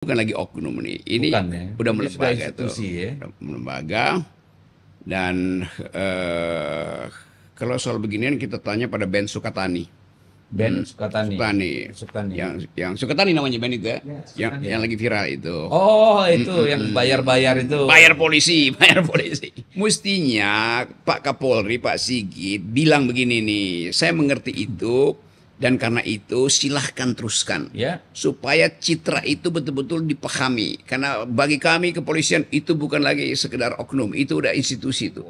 bukan lagi oknum nih. Ini Bukan ya. udah Ini sudah melembaga tuh. institusi ya. Udah melembaga dan eh, kalau soal beginian kita tanya pada Ben Sukatani. Ben Sukatani. Sukatani. Sukatani. Yang Sukatani namanya Ben itu ya. Yang lagi viral itu. Oh, itu yang bayar-bayar itu. Bayar polisi, bayar polisi. Mestinya Pak Kapolri, Pak Sigit bilang begini nih, saya mengerti itu dan karena itu silahkan teruskan. Ya. Supaya citra itu betul-betul dipahami. Karena bagi kami kepolisian itu bukan lagi sekedar oknum, itu udah institusi itu.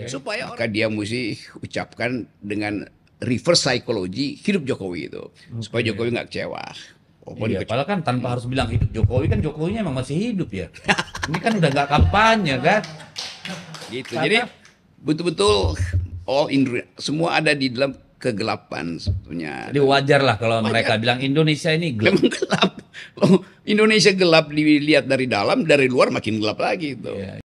Supaya maka dia mesti ucapkan dengan reverse psychology hidup Jokowi itu. Supaya Jokowi nggak kecewa. Iya, padahal kan tanpa harus bilang hidup Jokowi, kan Jokowinya emang masih hidup ya. Ini kan udah nggak kampanye kan. Gitu. Karena- Jadi betul-betul semua ada di dalam kegelapan sebetulnya. Jadi wajar lah kalau mereka bilang Indonesia ini gelap. Memang gelap. Loh, Indonesia gelap dilihat dari dalam, dari luar makin gelap lagi itu. Iya.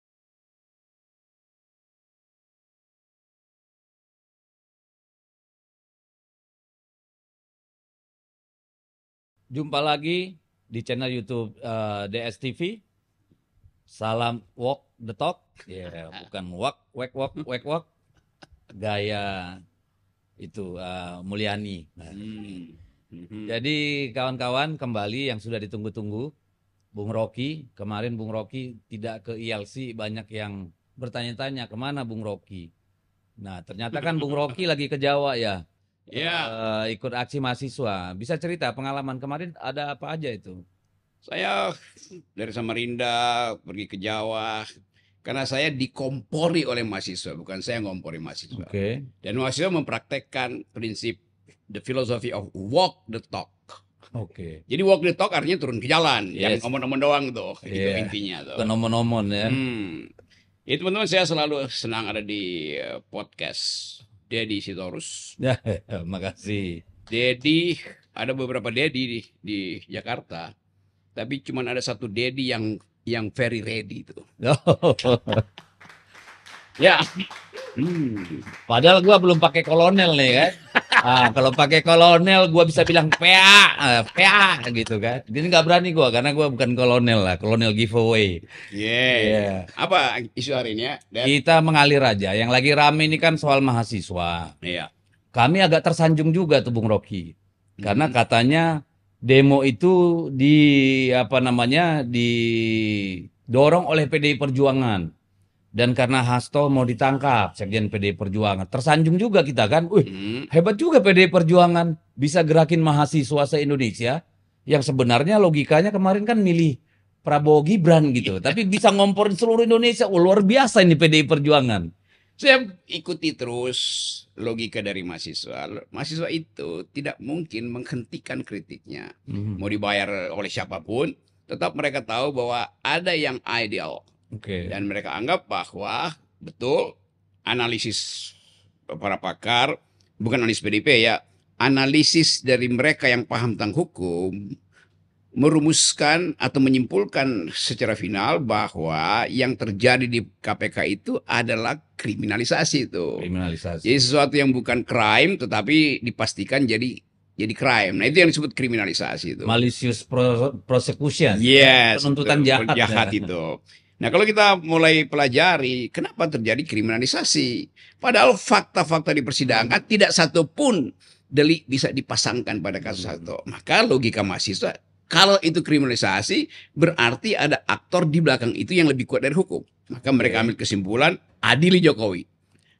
Jumpa lagi di channel YouTube DS TV. Salam walk the talk. Ya, bukan walk, wake walk. Gaya itu Mulyani. Nah, jadi kawan-kawan kembali yang sudah ditunggu-tunggu, Bung Rocky. Kemarin Bung Rocky tidak ke ILC, banyak yang bertanya-tanya kemana Bung Rocky. Nah, ternyata kan Bung Rocky lagi ke Jawa ya. Ya, Ikut aksi mahasiswa. Bisa cerita pengalaman kemarin ada apa aja itu? saya dari Samarinda pergi ke Jawa karena saya dikompori oleh mahasiswa, bukan saya ngompori mahasiswa. Oke. Dan mahasiswa mempraktekkan prinsip the philosophy of walk the talk. Oke. Jadi walk the talk artinya turun ke jalan, Yes. jangan ngomong-ngomong doang tuh, itu Iya. intinya tuh. Bukan omon-omon ya. Itu teman-teman, saya selalu senang ada di podcast Dedi Sitorus. Ya, makasih. Dedi, ada beberapa Dedi di Jakarta, tapi cuman ada satu Dedi yang very ready itu. Ya. Padahal gua belum pakai kolonel nih kan. Kalau pakai kolonel gua bisa bilang PA gitu kan. Jadi nggak berani gua karena gua bukan kolonel lah, kolonel giveaway. Yeah. Apa isu hari ini ya? Kita mengalir aja. Yang lagi rame ini kan soal mahasiswa. Iya. Kami agak tersanjung juga tuh Bung Rocky. Karena katanya demo itu didorong oleh PDI Perjuangan. Dan karena Hasto mau ditangkap, Sekjen PDI Perjuangan. Tersanjung juga kita kan. Hebat juga PDI Perjuangan bisa gerakin mahasiswa se-Indonesia yang sebenarnya logikanya kemarin kan milih Prabowo Gibran gitu. Tapi bisa ngomporin seluruh Indonesia. Luar biasa ini PDI Perjuangan. Saya ikuti terus logika dari mahasiswa. Mahasiswa itu tidak mungkin menghentikan kritiknya. Mau dibayar oleh siapapun, tetap mereka tahu bahwa ada yang ideal. Dan mereka anggap bahwa betul analisis para pakar, bukan analisis PDIP ya, analisis dari mereka yang paham tentang hukum, merumuskan atau menyimpulkan secara final bahwa yang terjadi di KPK itu adalah kriminalisasi itu. Kriminalisasi. Jadi sesuatu yang bukan crime tetapi dipastikan jadi crime. Nah, itu yang disebut kriminalisasi itu. Malicious prosecution. Yes, Penuntutan jahat. Jahat itu. Nah, kalau kita mulai pelajari kenapa terjadi kriminalisasi, padahal fakta-fakta di persidangan tidak satu pun delik bisa dipasangkan pada kasus itu. Maka logika mahasiswa, kalau itu kriminalisasi, berarti ada aktor di belakang itu yang lebih kuat dari hukum. Maka mereka ambil kesimpulan, adili Jokowi.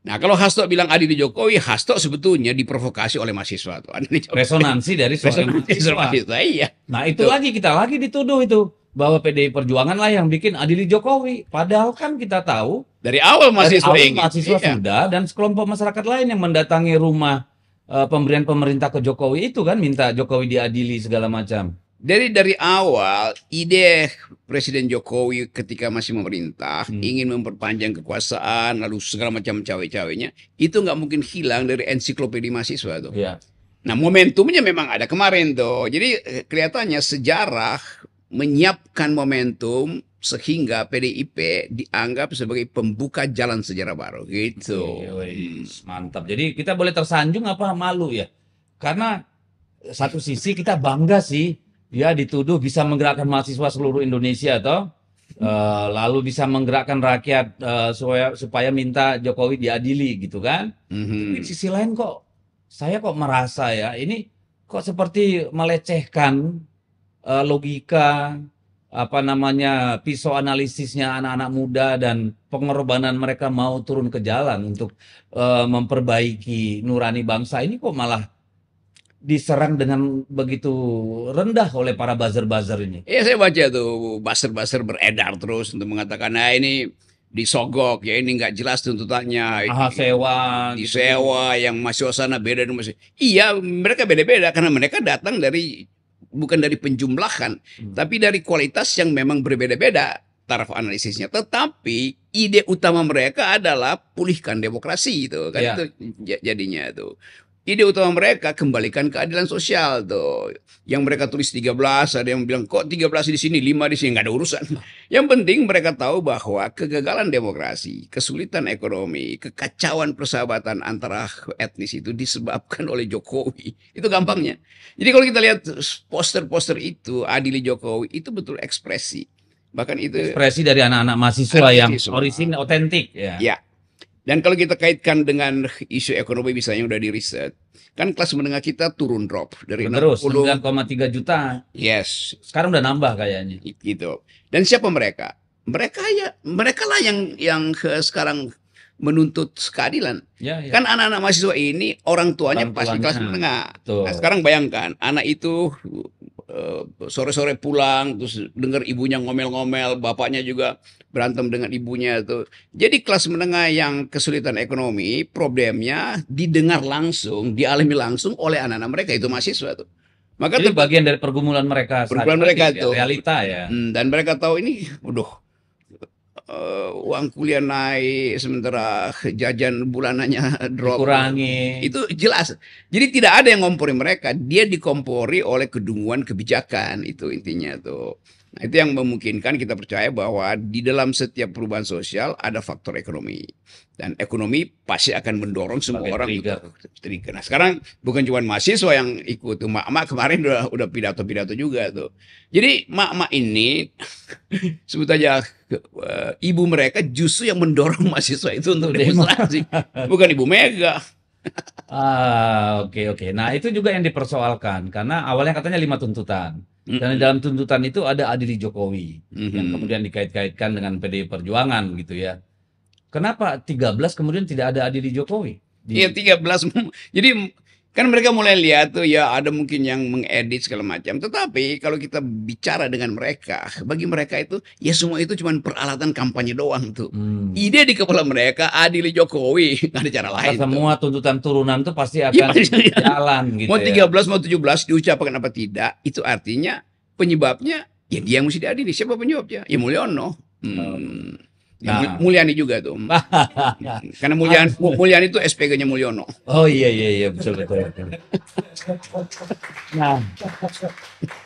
Nah, kalau Hasto bilang adili Jokowi, Hasto sebetulnya diprovokasi oleh mahasiswa. Resonansi dari soal mahasiswa. Iya. Nah, itu lagi kita lagi dituduh itu. Bahwa PDI Perjuangan lah yang bikin adili Jokowi. Padahal kan kita tahu. Dari awal mahasiswa sudah, dan sekelompok masyarakat lain yang mendatangi rumah pemberian pemerintah ke Jokowi itu kan minta Jokowi diadili segala macam. Dari awal ide Presiden Jokowi ketika masih memerintah ingin memperpanjang kekuasaan lalu segala macam cawe-cawenya itu nggak mungkin hilang dari ensiklopedia mahasiswa tuh. Ya. Nah, momentumnya memang ada kemarin tuh. Jadi kelihatannya sejarah menyiapkan momentum sehingga PDIP dianggap sebagai pembuka jalan sejarah baru gitu. Mantap. Jadi kita boleh tersanjung apa malu ya? Karena satu sisi kita bangga sih dia dituduh bisa menggerakkan mahasiswa seluruh Indonesia toh. Lalu bisa menggerakkan rakyat supaya minta Jokowi diadili gitu kan. Tapi di sisi lain kok saya kok merasa ya ini kok seperti melecehkan logika apa namanya pisau analisisnya anak-anak muda dan pengorbanan mereka mau turun ke jalan untuk memperbaiki nurani bangsa ini kok malah diserang dengan begitu rendah oleh para buzzer-buzzer ini. Iya, saya baca tuh buzzer-buzzer beredar terus untuk mengatakan, nah ini disogok ya, ini nggak jelas tuntutannya, Sewa gitu. disewa, yang mahasiswa sana beda dengan mahasiswa. Iya, mereka beda-beda karena mereka datang dari bukan dari penjumlahan, tapi dari kualitas yang memang berbeda-beda taraf analisisnya. Tetapi ide utama mereka adalah pulihkan demokrasi itu kan, Iya. itu jadinya tuh. Ide utama mereka kembalikan keadilan sosial tuh. Yang mereka tulis 13, ada yang bilang kok 13 di sini, 5 di sini, nggak ada urusan. Yang penting mereka tahu bahwa kegagalan demokrasi, kesulitan ekonomi, kekacauan persahabatan antara etnis itu disebabkan oleh Jokowi. Itu gampangnya. Jadi kalau kita lihat poster-poster itu, adili Jokowi, itu betul ekspresi. Bahkan itu Ekspresi dari anak-anak mahasiswa yang orisin otentik ya. Ya. Dan kalau kita kaitkan dengan isu ekonomi misalnya udah di riset, kan kelas menengah kita turun drop dari Terus 60. 9,3 juta. Yes, Sekarang udah nambah kayaknya. gitu. Dan siapa mereka? Mereka lah yang sekarang menuntut keadilan. Ya, ya. Kan anak-anak mahasiswa ini orang tuanya Orang pasti tuanya. kelas menengah. Betul. Nah, sekarang bayangkan anak itu sore-sore pulang terus dengar ibunya ngomel-ngomel, bapaknya juga berantem dengan ibunya tuh. Jadi kelas menengah yang kesulitan ekonomi, problemnya didengar langsung, dialami langsung oleh anak-anak mereka itu mahasiswa tuh. Maka Jadi bagian dari pergumulan mereka saat pergumulan ini, mereka ya, tuh. realita ya. Dan mereka tahu ini, uang kuliah naik sementara jajan bulanannya drop. Dikurangi. Itu jelas. Jadi tidak ada yang ngompori mereka, dia dikompori oleh kedunguan kebijakan, itu intinya tuh. Nah, itu yang memungkinkan kita percaya bahwa di dalam setiap perubahan sosial ada faktor ekonomi. Dan ekonomi pasti akan mendorong semua Sebagai orang trigger. untuk trigger. Nah, sekarang bukan cuma mahasiswa yang ikut tuh. Mak-mak kemarin udah pidato-pidato juga tuh. Jadi mak-mak ini sebut aja ibu mereka justru yang mendorong mahasiswa itu untuk demonstrasi. Bukan Ibu Mega. Oke. Nah, itu juga yang dipersoalkan karena awalnya katanya 5 tuntutan. Dan di dalam tuntutan itu ada adili Jokowi yang kemudian dikait-kaitkan dengan PDI Perjuangan gitu ya. Kenapa 13 kemudian tidak ada adili Jokowi? Iya 13. Jadi kan mereka mulai lihat tuh ya ada mungkin yang mengedit segala macam. Tetapi kalau kita bicara dengan mereka, bagi mereka itu ya semua itu cuma peralatan kampanye doang tuh. Ide di kepala mereka adili Jokowi, nggak ada cara lain. Semua tuntutan turunan tuh pasti akan jalan gitu. Mau 13 mau 17 diucapkan apa tidak, itu artinya penyebabnya ya dia yang mesti diadili. Siapa penyebabnya? Ya Mulyono. Ya, Mulyani juga tuh. Karena Mulyani itu SPG-nya Mulyono. Oh iya betul. Nah,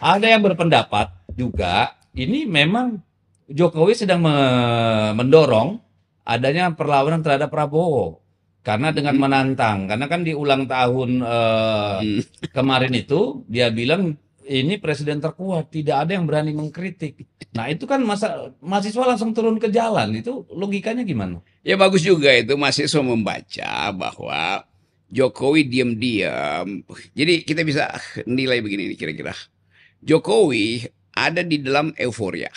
ada yang berpendapat juga ini memang Jokowi sedang mendorong adanya perlawanan terhadap Prabowo karena dengan menantang, karena kan di ulang tahun kemarin itu dia bilang ini presiden terkuat, tidak ada yang berani mengkritik. Nah itu kan mahasiswa langsung turun ke jalan, itu logikanya gimana? Ya bagus juga itu mahasiswa membaca bahwa Jokowi diam-diam. Jadi kita bisa nilai begini nih kira-kira. Jokowi ada di dalam euforia.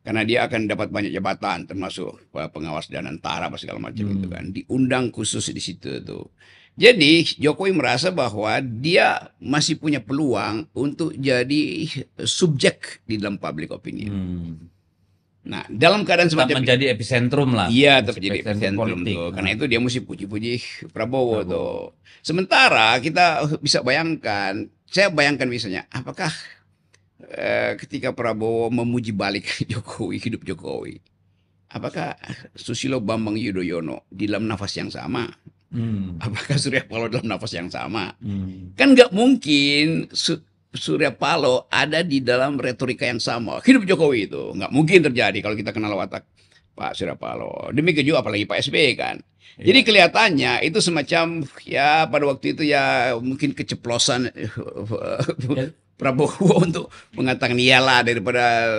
Karena dia akan dapat banyak jabatan termasuk pengawas Danantara apa segala macam itu kan. Diundang khusus di situ tuh. Jadi Jokowi merasa bahwa dia masih punya peluang untuk jadi subjek di dalam public opinion. Nah, dalam keadaan semacam menjadi epicentrum lah. Iya, tetap jadi epicentrum tuh. Karena itu dia mesti puji-puji Prabowo tuh. Sementara kita bisa bayangkan, saya bayangkan misalnya, apakah ketika Prabowo memuji balik Jokowi, hidup Jokowi, apakah Susilo Bambang Yudhoyono di dalam nafas yang sama? Apakah Surya Paloh dalam nafas yang sama? Kan nggak mungkin Surya Paloh ada di dalam retorika yang sama. Hidup Jokowi itu nggak mungkin terjadi kalau kita kenal watak Pak Surya Paloh. Demikian juga apalagi Pak SBY kan. Jadi kelihatannya itu semacam ya pada waktu itu ya mungkin keceplosan Prabowo untuk mengatakan iyalah daripada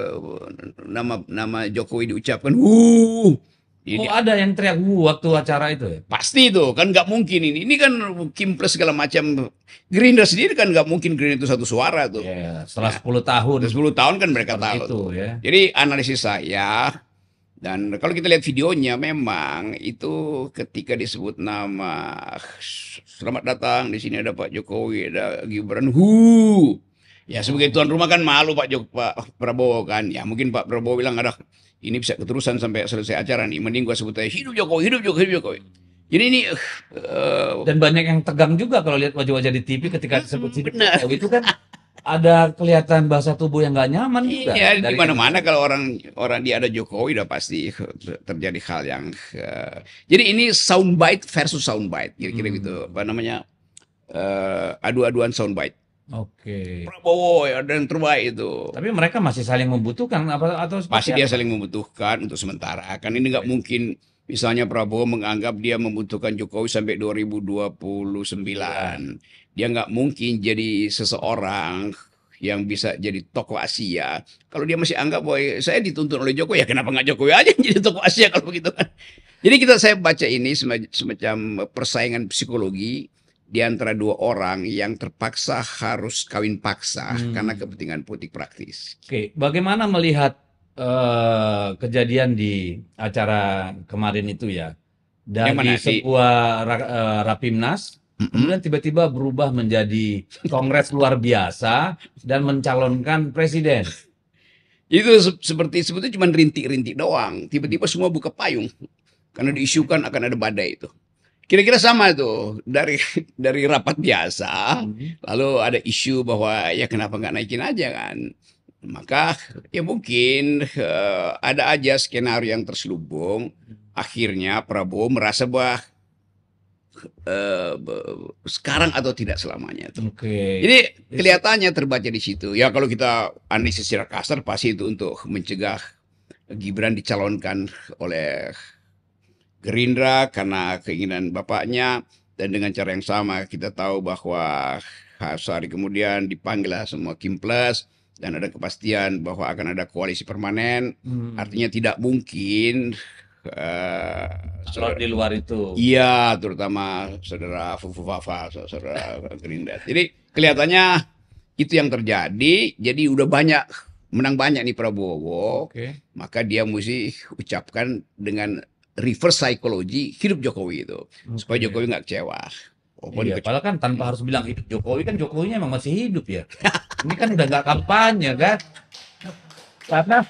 nama Jokowi diucapkan. Oh, Ini ada yang teriak waktu acara itu ya? pasti itu kan nggak mungkin ini. Ini kan Kim plus segala macam. Gerindra sendiri kan nggak mungkin Gerindra itu satu suara tuh. Ya, setelah Nah, 10 tahun 10 tahun kan mereka seperti tahu itu tuh. ya. Jadi analisis saya dan kalau kita lihat videonya memang itu ketika disebut nama selamat datang di sini ada Pak Jokowi, ada Gibran. Ya sebagai tuan rumah kan malu Pak Prabowo kan. Ya mungkin Pak Prabowo bilang ada ini bisa keterusan sampai selesai acara nih. Mending gua sebut aja hidup Jokowi, hidup Jokowi, hidup Jokowi. Jadi ini Dan banyak yang tegang juga kalau lihat wajah-wajah di TV ketika disebut hidup benar. Jokowi itu kan ada kelihatan bahasa tubuh yang nggak nyaman juga Iya, di dari mana-mana kalau orang dia ada Jokowi udah pasti terjadi hal yang jadi ini soundbite versus soundbite kira-kira gitu. Apa namanya? Adu-aduan soundbite. Oke. Prabowo ya dan terbaik itu. Tapi mereka masih saling membutuhkan apa atau Pasti seperti dia apa? saling membutuhkan untuk sementara. Kan ini nggak mungkin misalnya Prabowo menganggap dia membutuhkan Jokowi sampai 2029. Dia nggak mungkin jadi seseorang yang bisa jadi tokoh Asia. Kalau dia masih anggap bahwa saya dituntun oleh Jokowi, ya kenapa nggak Jokowi aja yang jadi tokoh Asia kalau begitu kan? Jadi saya baca ini semacam persaingan psikologi di antara dua orang yang terpaksa harus kawin paksa karena kepentingan politik praktis. Oke, bagaimana melihat kejadian di acara kemarin itu ya? Yang mana Dari sebuah Rapimnas, kemudian tiba-tiba berubah menjadi kongres luar biasa dan mencalonkan presiden. Itu seperti sebetulnya cuma rintik-rintik doang. Tiba-tiba semua buka payung karena diisukan akan ada badai itu. Kira-kira sama tuh dari rapat biasa, lalu ada isu bahwa ya kenapa nggak naikin aja kan? Maka ya mungkin ada aja skenario yang terselubung. Akhirnya Prabowo merasa bahwa sekarang atau tidak selamanya tuh. Oke. Jadi kelihatannya terbaca di situ. Ya kalau kita analisis secara kasar pasti itu untuk mencegah Gibran dicalonkan oleh Gerindra karena keinginan bapaknya, dan dengan cara yang sama kita tahu bahwa sehari kemudian dipanggillah semua Kim Plus dan ada kepastian bahwa akan ada koalisi permanen. Artinya tidak mungkin Kalau di luar itu. iya, terutama saudara Fufu Fafa, saudara Gerindra. Jadi kelihatannya itu yang terjadi. Jadi udah menang banyak nih Prabowo. Oke. Maka dia mesti ucapkan dengan reverse psychology hidup Jokowi itu supaya Jokowi nggak kecewa. Iya, padahal kan tanpa harus bilang hidup Jokowi, kan Jokowinya emang masih hidup ya. Ini kan udah nggak kampanye kan? Karena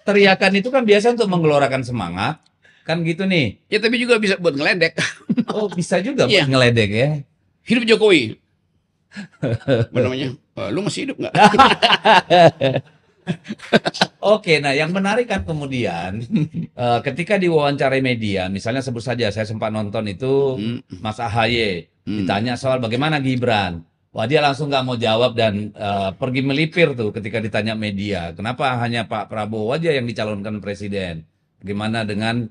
teriakan itu kan biasa untuk menggelorakan semangat, kan gitu nih. Ya tapi juga bisa buat ngeledek. Oh, bisa juga Iya. buat ngeledek ya. Hidup Jokowi. Apa namanya? Lu masih hidup nggak? Oke, nah yang menarik kan kemudian ketika diwawancarai media, misalnya sebut saja saya sempat nonton itu Mas AHY ditanya soal bagaimana Gibran. Wah, dia langsung nggak mau jawab dan pergi melipir tuh ketika ditanya media. Kenapa hanya Pak Prabowo aja yang dicalonkan presiden? Bagaimana dengan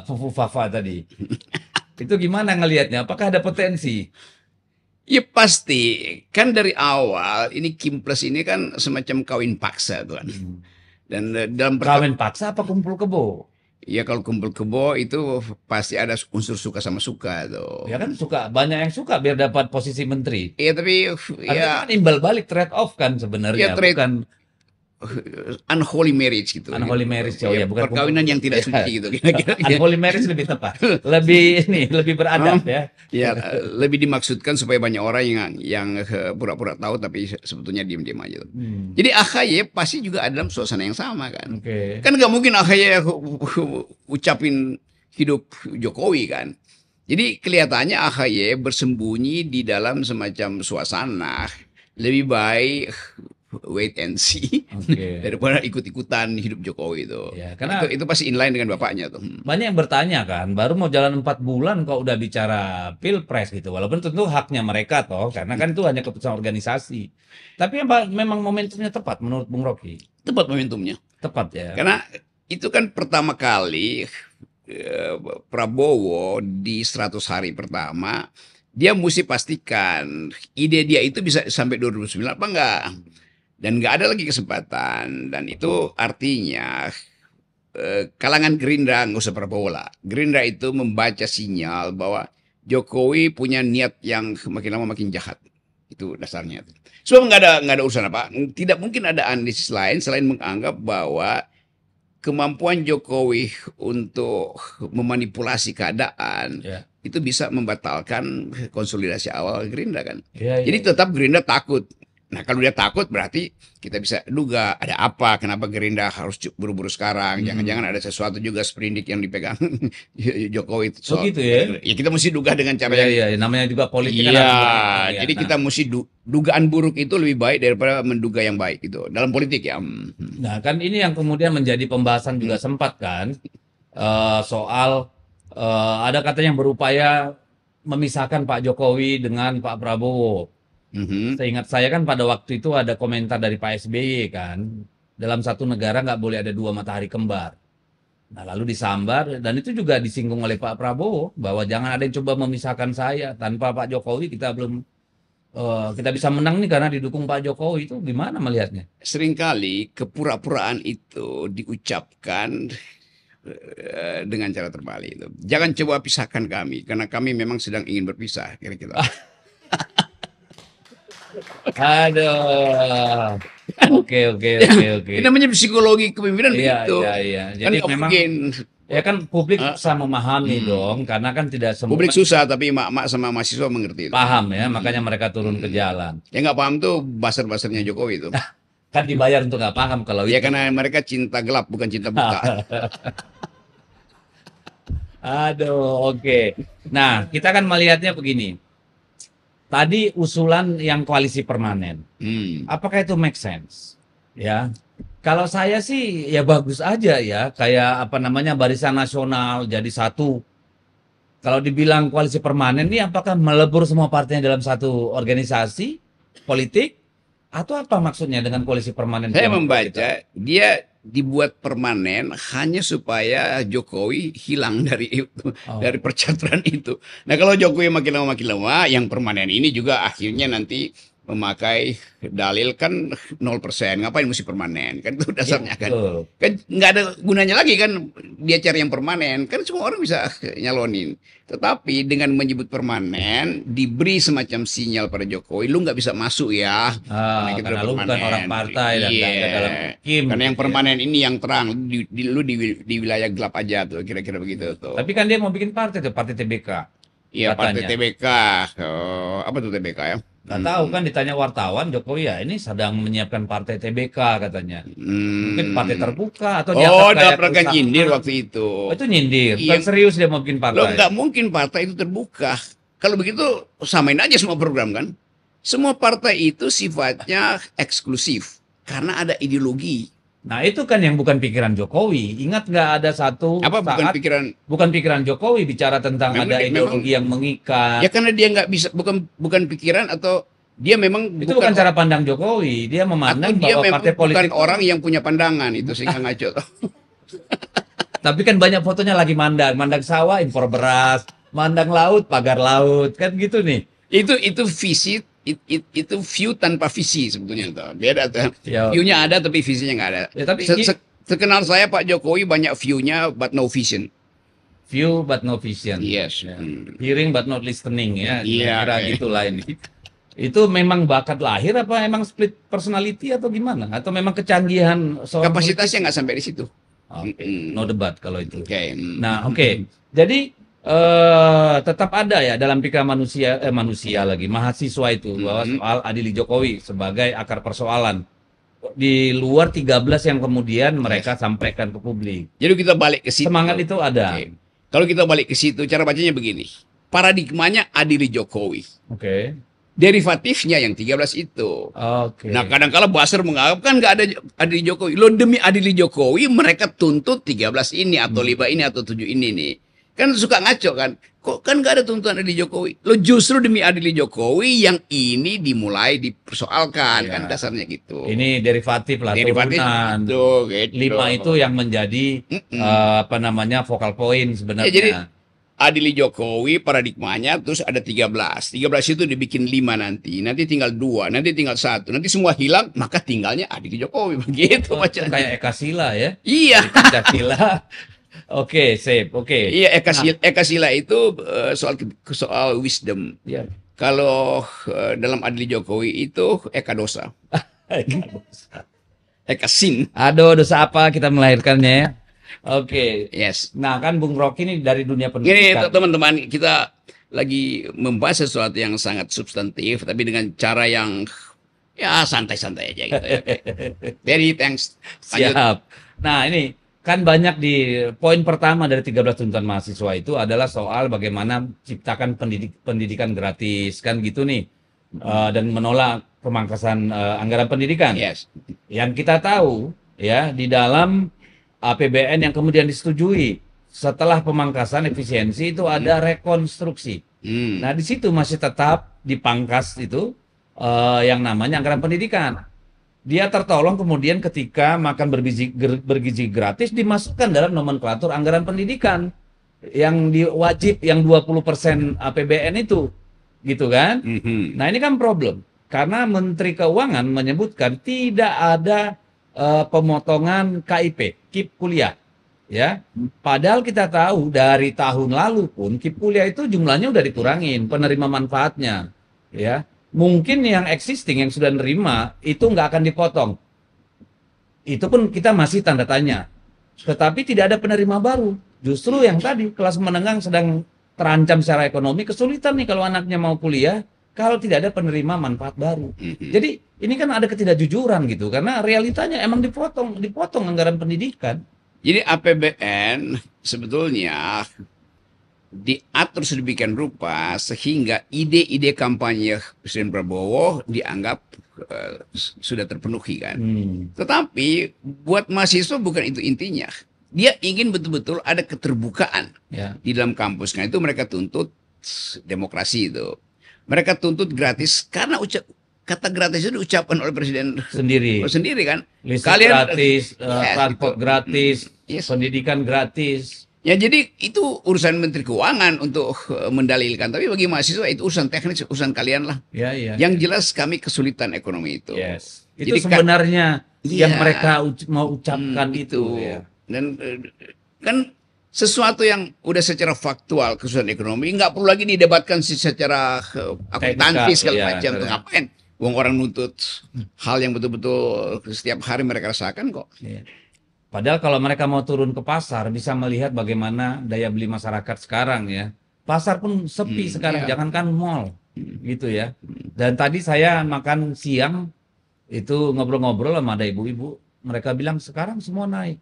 Fufu Fafa tadi? Itu gimana ngelihatnya? Apakah ada potensi? Ya pasti, kan dari awal ini Kim Plus ini kan semacam kawin paksa tuh kan. Dan dalam Kawin paksa apa kumpul kebo? ya kalau kumpul kebo itu pasti ada unsur suka sama suka tuh. Ya kan suka, banyak yang suka biar dapat posisi menteri. Iya tapi Artinya kan imbal balik, trade off kan sebenarnya, Ya, trade- bukan unholy marriage gitu. unholy marriage, ya, bukan perkawinan yang tidak suci gitu kira-kira. unholy marriage lebih tepat, lebih beradab ya. Ya, lebih dimaksudkan supaya banyak orang yang pura-pura tahu tapi sebetulnya diam-diam aja. Jadi AHY pasti juga ada dalam suasana yang sama kan. Oke. Kan nggak mungkin AHY ucapin hidup Jokowi kan. Jadi kelihatannya AHY bersembunyi di dalam semacam suasana. Lebih baik wait and see Oke. daripada ikut-ikutan hidup Jokowi itu. Ya, karena itu pasti inline dengan bapaknya tuh. banyak yang bertanya kan, baru mau jalan 4 bulan kok udah bicara pilpres gitu. Walaupun tentu haknya mereka toh, karena kan itu hanya keputusan organisasi. Tapi memang momentumnya tepat menurut Bung Rocky. Tepat momentumnya. Tepat ya. Karena itu kan pertama kali Prabowo di 100 hari pertama dia mesti pastikan ide dia itu bisa sampai 2009 apa enggak. Dan nggak ada lagi kesempatan. Dan itu artinya kalangan Gerindra, nggak usah Prabowo lah. Gerindra itu membaca sinyal bahwa Jokowi punya niat yang makin lama makin jahat. Itu dasarnya. Sebab nggak ada urusan apa. Tidak mungkin ada analisis lain selain menganggap bahwa kemampuan Jokowi untuk memanipulasi keadaan itu bisa membatalkan konsolidasi awal Gerindra kan. Jadi tetap Gerindra takut. Nah kalau dia takut berarti kita bisa duga ada apa, kenapa Gerindra harus buru-buru sekarang. Jangan-jangan ada sesuatu juga sprindik yang dipegang Jokowi. So gitu ya? Ya kita mesti duga dengan cara yang... namanya juga politik. Jadi kita mesti dugaan buruk itu lebih baik daripada menduga yang baik itu dalam politik ya. Nah kan ini yang kemudian menjadi pembahasan juga sempat kan soal ada katanya yang berupaya memisahkan Pak Jokowi dengan Pak Prabowo. Seingat saya kan pada waktu itu ada komentar dari Pak SBY kan, dalam satu negara nggak boleh ada dua matahari kembar. Nah lalu disambar dan itu juga disinggung oleh Pak Prabowo bahwa jangan ada yang coba memisahkan saya, tanpa Pak Jokowi kita belum kita bisa menang nih karena didukung Pak Jokowi. Itu gimana melihatnya? Seringkali kepura-puraan itu diucapkan dengan cara terbalik itu. Jangan coba pisahkan kami karena kami memang sedang ingin berpisah kira-kira. Aduh. Oke. Ini namanya psikologi kepemimpinan begitu. Iya. Jadi Kan memang mungkin ya kan publik bisa memahami dong, karena kan tidak semua publik susah tapi mak-mak sama mahasiswa mengerti itu. paham ya, makanya mereka turun ke jalan. Yang nggak paham tuh buzzer-buzzernya Jokowi itu. Kan dibayar untuk nggak paham kalau Ya itu. karena mereka cinta gelap bukan cinta buta. Aduh, oke. Nah, kita kan melihatnya begini. Tadi usulan yang koalisi permanen, apakah itu make sense? Ya, kalau saya sih ya bagus aja ya, kayak apa namanya Barisan Nasional jadi satu. Kalau dibilang koalisi permanen ini apakah melebur semua partainya dalam satu organisasi politik? Atau apa maksudnya dengan koalisi permanen? Saya membaca dia dibuat permanen hanya supaya Jokowi hilang dari itu, dari percaturan itu. Nah kalau Jokowi makin lama, yang permanen ini juga akhirnya nanti memakai dalil kan 0%. Ngapain mesti permanen? Kan itu dasarnya kan. Kan nggak ada gunanya lagi kan dia cari yang permanen. Kan semua orang bisa nyalonin. Tetapi dengan menyebut permanen diberi semacam sinyal pada Jokowi, lu nggak bisa masuk ya. Karena lu bukan orang partai dan nggak ada dalam kim. Karena yang permanen ini yang terang, lu di wilayah gelap aja tuh, kira-kira begitu tuh. Tapi kan dia mau bikin partai tuh, partai TBK. Iya, partai TBK. Apa tuh TBK ya? Nggak tahu kan, ditanya wartawan Jokowi ya ini sedang menyiapkan partai TBK katanya. Mungkin partai terbuka atau dia pernah nyindir waktu itu. Itu nyindir. Bukan serius dia mau bikin partai. Loh, nggak mungkin partai itu terbuka. Kalau begitu samain aja semua program kan. Semua partai itu sifatnya eksklusif karena ada ideologi. Nah itu kan yang bukan pikiran Jokowi. Ingat nggak ada satu apa saat bukan pikiran Jokowi bicara tentang ada ideologi yang mengikat. Ya karena dia nggak bisa, bukan pikiran atau dia memang itu bukan cara pandang Jokowi. Dia memandang bahwa partai politik bukan orang yang punya pandangan itu sehingga ngaco. Tapi kan banyak fotonya lagi mandang sawah impor beras, mandang laut pagar laut kan gitu nih. Itu visi. Itu view tanpa visi sebetulnya tuh. Beda tuh. View-nya ada tapi visinya nggak ada. Ya, tapi sekenal saya Pak Jokowi banyak view-nya but no vision. View but no vision. Yes. Ya. Hearing but not listening ya. Kira gitulah ini. Itu memang bakat lahir apa emang split personality atau gimana? Atau memang kecanggihan kapasitasnya nggak sampai di situ. No debat kalau itu. Nah, Oke. Jadi tetap ada ya dalam pikiran manusia lagi mahasiswa itu bahwa soal adili Jokowi sebagai akar persoalan di luar 13 yang kemudian mereka sampaikan ke publik. Jadi kita balik ke situ. Semangat itu ada. Kalau kita balik ke situ, cara bacanya begini. Paradigmanya adili Jokowi. Derivatifnya yang 13 itu. Nah kadang-kala buzzer menganggap kan nggak ada adili Jokowi. Lo demi adili Jokowi mereka tuntut 13 ini atau 5 ini atau 7 ini nih. Kan suka ngaco kan, kok kan nggak ada tuntutan adili Jokowi. Lo justru demi adili Jokowi yang ini dimulai dipersoalkan kan dasarnya gitu. Ini derivatif lah, turunan. Gitu. 5 itu yang menjadi apa namanya vokal point sebenarnya. Ya, jadi adili Jokowi paradigmanya terus ada 13. 13 itu dibikin 5 nanti. Nanti tinggal 2, nanti tinggal 1. Nanti semua hilang, maka tinggalnya adili Jokowi. Begitu Oh, macam. kayak Eka Sila ya. Iya. Pancasila. Oke, sip. Oke. Iya, Eka Sila itu soal wisdom. Ya. Kalau dalam adili Jokowi itu Eka dosa. Eka sin. Aduh, dosa apa kita melahirkannya ya? Oke. Yes. Nah, kan Bung Rocky ini dari dunia Ini pendidikan. teman-teman, kita lagi membahas sesuatu yang sangat substantif, tapi dengan cara yang ya santai-santai aja gitu ya. Very thanks. Lanjut. Siap. Nah, ini kan banyak di poin pertama dari 13 tuntutan mahasiswa itu adalah soal bagaimana ciptakan pendidikan gratis kan gitu nih. Dan menolak pemangkasan anggaran pendidikan. Yes. Yang kita tahu ya di dalam APBN yang kemudian disetujui setelah pemangkasan efisiensi itu ada rekonstruksi. Hmm. Nah, di situ masih tetap dipangkas itu yang namanya anggaran pendidikan. Dia tertolong kemudian ketika makan bergizi gratis dimasukkan dalam nomenklatur anggaran pendidikan yang wajib yang 20% APBN itu, gitu kan? Mhm. Nah, ini kan problem karena Menteri Keuangan menyebutkan tidak ada pemotongan KIP, KIP kuliah, ya. Padahal kita tahu dari tahun lalu pun KIP kuliah itu jumlahnya udah dikurangin penerima manfaatnya, ya. Mungkin yang existing yang sudah nerima itu nggak akan dipotong. Itu pun kita masih tanda tanya. Tetapi tidak ada penerima baru. Justru yang tadi kelas menengah sedang terancam secara ekonomi, kesulitan nih kalau anaknya mau kuliah kalau tidak ada penerima manfaat baru. Jadi ini kan ada ketidakjujuran gitu karena realitanya emang dipotong anggaran pendidikan. Jadi APBN sebetulnya diatur sedemikian rupa sehingga ide-ide kampanye Presiden Prabowo dianggap sudah terpenuhi kan. Tetapi buat mahasiswa bukan itu intinya. Dia ingin betul-betul ada keterbukaan di dalam kampus. Nah itu mereka tuntut demokrasi itu. Mereka tuntut gratis karena kata gratis itu diucapkan oleh Presiden sendiri kan. Listrik gratis, transport gratis, pendidikan gratis. Ya jadi itu urusan Menteri Keuangan untuk mendalilkan. Tapi bagi mahasiswa itu urusan teknis, urusan kalian lah. Yang jelas kami kesulitan ekonomi itu. Itu jadi, sebenarnya yang mereka mau ucapkan itu. Dan kan sesuatu yang udah secara faktual kesulitan ekonomi nggak perlu lagi didebatkan secara akuntansi segala macam. Untuk ngapain? Uang orang nuntut hal yang betul-betul setiap hari mereka rasakan kok. Padahal kalau mereka mau turun ke pasar bisa melihat bagaimana daya beli masyarakat sekarang ya. Pasar pun sepi sekarang, jangankan mall gitu ya. Dan tadi saya makan siang itu ngobrol-ngobrol sama ada ibu-ibu, mereka bilang sekarang semua naik.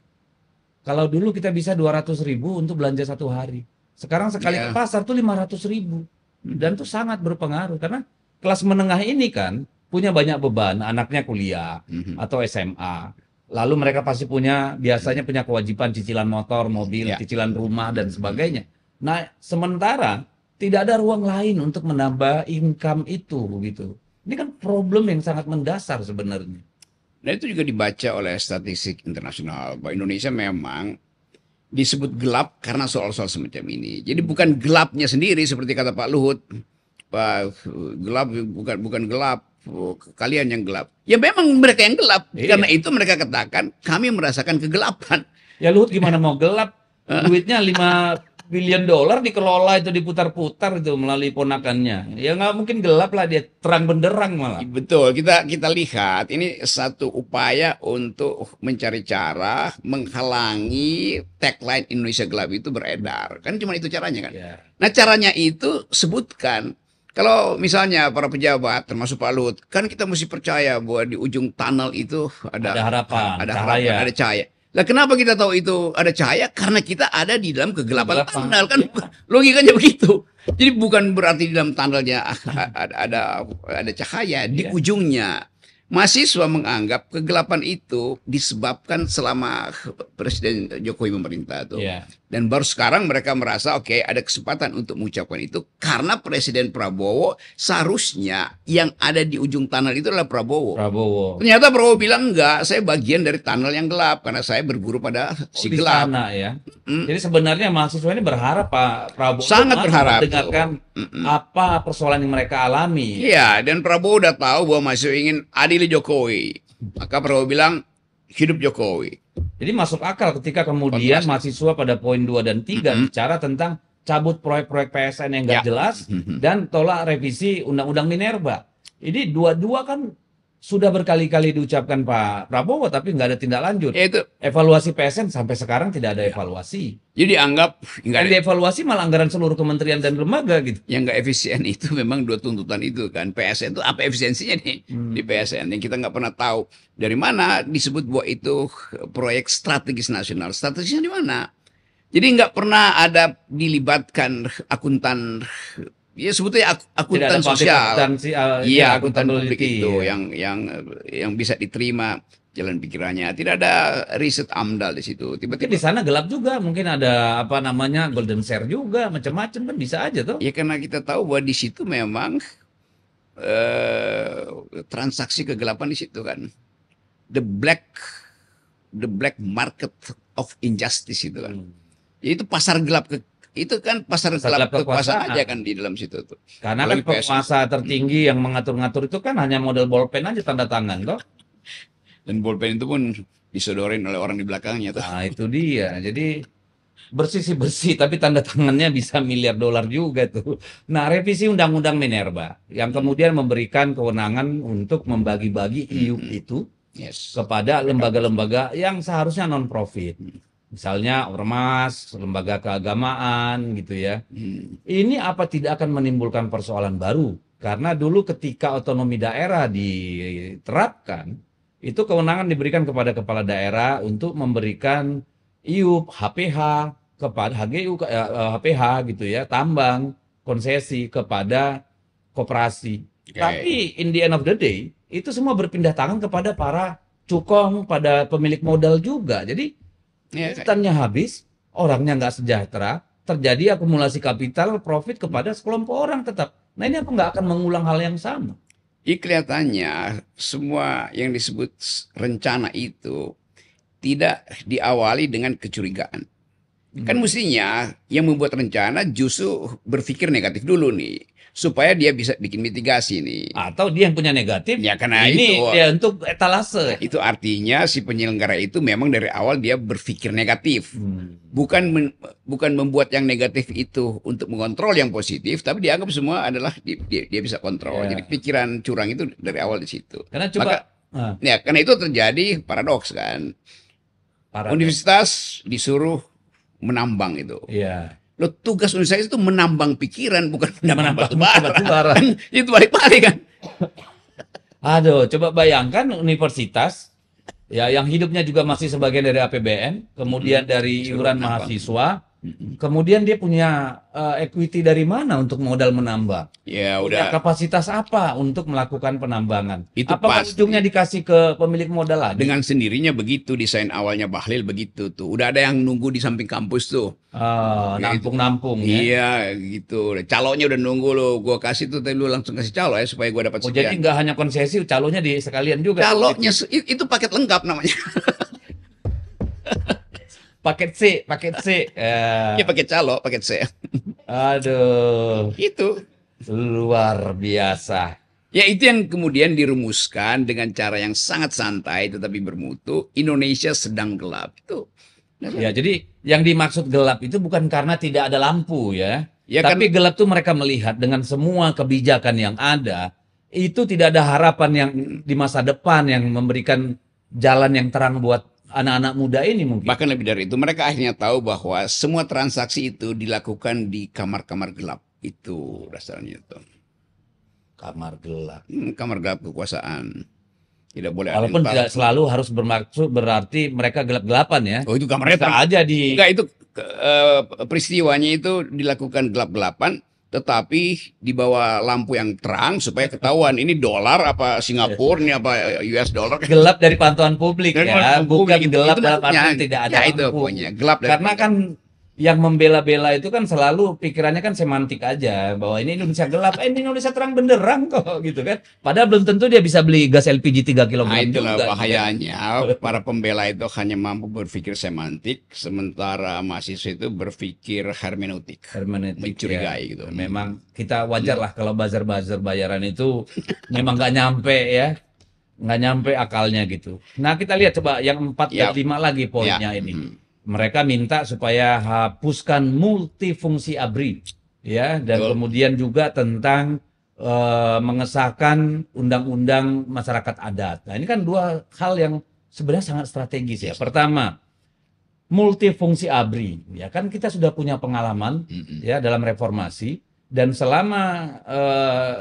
Kalau dulu kita bisa 200.000 untuk belanja satu hari. Sekarang sekali ke pasar tuh 500.000. Dan itu sangat berpengaruh karena kelas menengah ini kan punya banyak beban, anaknya kuliah atau SMA. Lalu mereka pasti biasanya punya kewajiban cicilan motor, mobil, cicilan rumah dan sebagainya. Nah, sementara tidak ada ruang lain untuk menambah income itu gitu. Ini kan problem yang sangat mendasar sebenarnya. Dan itu juga dibaca oleh statistik internasional bahwa Indonesia memang disebut gelap karena soal-soal semacam ini. Jadi bukan gelapnya sendiri seperti kata Pak Luhut, Pak gelap bukan gelap, kalian yang gelap. Ya memang mereka yang gelap. Karena itu mereka katakan kami merasakan kegelapan. Ya Luhut gimana mau gelap? Duitnya 5 billion dolar dikelola itu diputar-putar itu melalui ponakannya. Ya nggak mungkin gelap lah, dia terang benderang malah. Betul, kita lihat ini satu upaya untuk mencari cara menghalangi tagline Indonesia gelap itu beredar. Kan cuma itu caranya kan. Nah caranya itu sebutkan. Kalau misalnya para pejabat termasuk Pak Luhut, kan kita mesti percaya bahwa di ujung tunnel itu ada harapan, ada cahaya. Lah kenapa kita tahu itu ada cahaya? Karena kita ada di dalam kegelapan tunnel kan, logikanya begitu. Jadi bukan berarti di dalam tunnelnya ada cahaya di ujungnya. Mahasiswa menganggap kegelapan itu disebabkan selama Presiden Jokowi memerintah tuh. Iya. Dan baru sekarang mereka merasa oke, ada kesempatan untuk mengucapkan itu karena Presiden Prabowo seharusnya yang ada di ujung tunnel itu adalah Prabowo. Ternyata Prabowo bilang enggak, saya bagian dari tunnel yang gelap karena saya berguru pada si di gelap. sana ya. Jadi sebenarnya mahasiswa ini berharap Pak Prabowo Sangat berharap mendengarkan apa persoalan yang mereka alami. Iya, dan Prabowo udah tahu bahwa mahasiswa ingin adili Jokowi. Maka Prabowo bilang hidup Jokowi. Jadi masuk akal ketika kemudian mahasiswa pada poin 2 dan 3 bicara tentang cabut proyek-proyek PSN yang nggak jelas dan tolak revisi Undang-Undang Minerba. Ini dua-dua kan sudah berkali-kali diucapkan Pak Prabowo tapi nggak ada tindak lanjut. Itu Evaluasi PSN sampai sekarang tidak ada evaluasi. jadi anggap Yang dievaluasi malah anggaran seluruh kementerian dan lembaga gitu. yang nggak efisien itu memang dua tuntutan itu kan. PSN itu apa efisiensinya nih di PSN yang kita nggak pernah tahu dari mana disebut bahwa itu proyek strategis nasional. Strategisnya di mana? Jadi nggak pernah ada dilibatkan akuntan. Ya sebetulnya akuntan sosial. Iya, akuntan publik itu yang bisa diterima jalan pikirannya. Tidak ada riset AMDAL di situ. Tiba-tiba di sana gelap juga, mungkin ada apa namanya golden share juga, macam-macam kan bisa aja tuh. Ya karena kita tahu bahwa di situ memang transaksi kegelapan di situ kan. The black market of injustice itu kan. Itu pasar gelap itu kan pasar gelap kekuasaan aja kan di dalam situ tuh. Karena kan penguasa tertinggi yang mengatur-ngatur itu kan hanya model bolpen aja tanda tangan toh. Dan bolpen itu pun disodorin oleh orang di belakangnya tuh. Nah, itu dia. Jadi bersih sih bersih tapi tanda tangannya bisa miliar dolar juga tuh. Nah, revisi Undang-Undang Minerba yang kemudian memberikan kewenangan untuk membagi-bagi IUP itu kepada lembaga-lembaga yang seharusnya non profit. Misalnya ormas, lembaga keagamaan gitu ya. Ini apa tidak akan menimbulkan persoalan baru? Karena dulu ketika otonomi daerah diterapkan, itu kewenangan diberikan kepada kepala daerah untuk memberikan IUP, HPH, kepada HGU, HPH gitu ya, tambang, konsesi kepada koperasi. Tapi in the end of the day, itu semua berpindah tangan kepada para cukong, pada pemilik modal juga. Jadi hutannya habis, orangnya nggak sejahtera, terjadi akumulasi kapital, profit kepada sekelompok orang tetap. Nah ini apa nggak akan mengulang hal yang sama? Kelihatannya semua yang disebut rencana itu tidak diawali dengan kecurigaan. Kan mestinya yang membuat rencana justru berpikir negatif dulu nih. Supaya dia bisa bikin mitigasi nih. Atau dia yang punya negatif, ya karena ini itu dia untuk etalase. Itu artinya si penyelenggara itu memang dari awal dia berpikir negatif. Bukan membuat yang negatif itu untuk mengontrol yang positif, tapi dianggap semua adalah dia bisa kontrol. Jadi pikiran curang itu dari awal di situ. Karena coba karena itu terjadi paradoks kan. Universitas disuruh menambang itu. Iya. Lo tugas universitas itu menambang pikiran, bukan menambang batu bara. Itu balik-balik kan. Aduh, coba bayangkan universitas ya yang hidupnya juga masih sebagian dari APBN, kemudian dari iuran mahasiswa, kemudian dia punya equity dari mana untuk modal menambang? Ya punya udah. kapasitas apa untuk melakukan penambangan? Itu apa ujungnya dikasih ke pemilik modal lagi? Dengan sendirinya begitu, desain awalnya Bahlil begitu tuh. Udah ada yang nunggu di samping kampus tuh. Nampung-nampung ya. Iya gitu. Calonnya udah nunggu lo. Gua kasih tuh, lu langsung kasih calo ya supaya gua dapat sekian. Jadi nggak hanya konsesi, calonnya di sekalian juga. Calonnya itu paket lengkap namanya. Paket C. Ya paket calo, paket C. Aduh. Itu luar biasa. Ya itu yang kemudian dirumuskan dengan cara yang sangat santai tetapi bermutu. Indonesia sedang gelap itu. Ya jadi yang dimaksud gelap itu bukan karena tidak ada lampu ya. Tapi gelap tuh mereka melihat dengan semua kebijakan yang ada. Itu tidak ada harapan yang di masa depan yang memberikan jalan yang terang buat anak-anak muda ini mungkin. Bahkan lebih dari itu, mereka akhirnya tahu bahwa semua transaksi itu dilakukan di kamar-kamar gelap. Itu dasarnya itu. Kamar gelap. Kamar gelap kekuasaan. Tidak boleh. Walaupun tidak selalu harus bermaksud berarti mereka gelap-gelapan ya. Oh itu kamarnya aja di. Enggak, itu peristiwanya itu dilakukan gelap-gelapan tetapi di bawah lampu yang terang supaya ketahuan ini dolar apa Singapura, ini apa US dollar. Gelap dari pantauan publik Dari ya, pantauan bukan publik, gelap itu dalam maksudnya. arti tidak ada Ya itu lampu. pokoknya gelap dari Karena kan yang membela-bela itu kan selalu pikirannya kan semantik aja, bahwa ini Indonesia gelap, ini Indonesia terang benderang kok gitu kan. Padahal belum tentu dia bisa beli gas LPG 3 kg Nah, itulah juga. bahayanya. Para pembela itu hanya mampu berpikir semantik, sementara mahasiswa itu berpikir hermeneutik, Hermeneutik, mencurigai ya. gitu. Memang kita wajar lah kalau buzzer-buzzer bayaran itu memang nggak nyampe ya, nggak nyampe akalnya gitu. Nah kita lihat coba yang 4 dan Ya, 5 lagi poinnya ya. ini. Mereka minta supaya hapuskan multifungsi ABRI, ya, dan Betul. kemudian juga tentang mengesahkan undang-undang masyarakat adat. Nah ini kan dua hal yang sebenarnya sangat strategis ya. Pertama, multifungsi ABRI, ya kan kita sudah punya pengalaman ya dalam reformasi, dan selama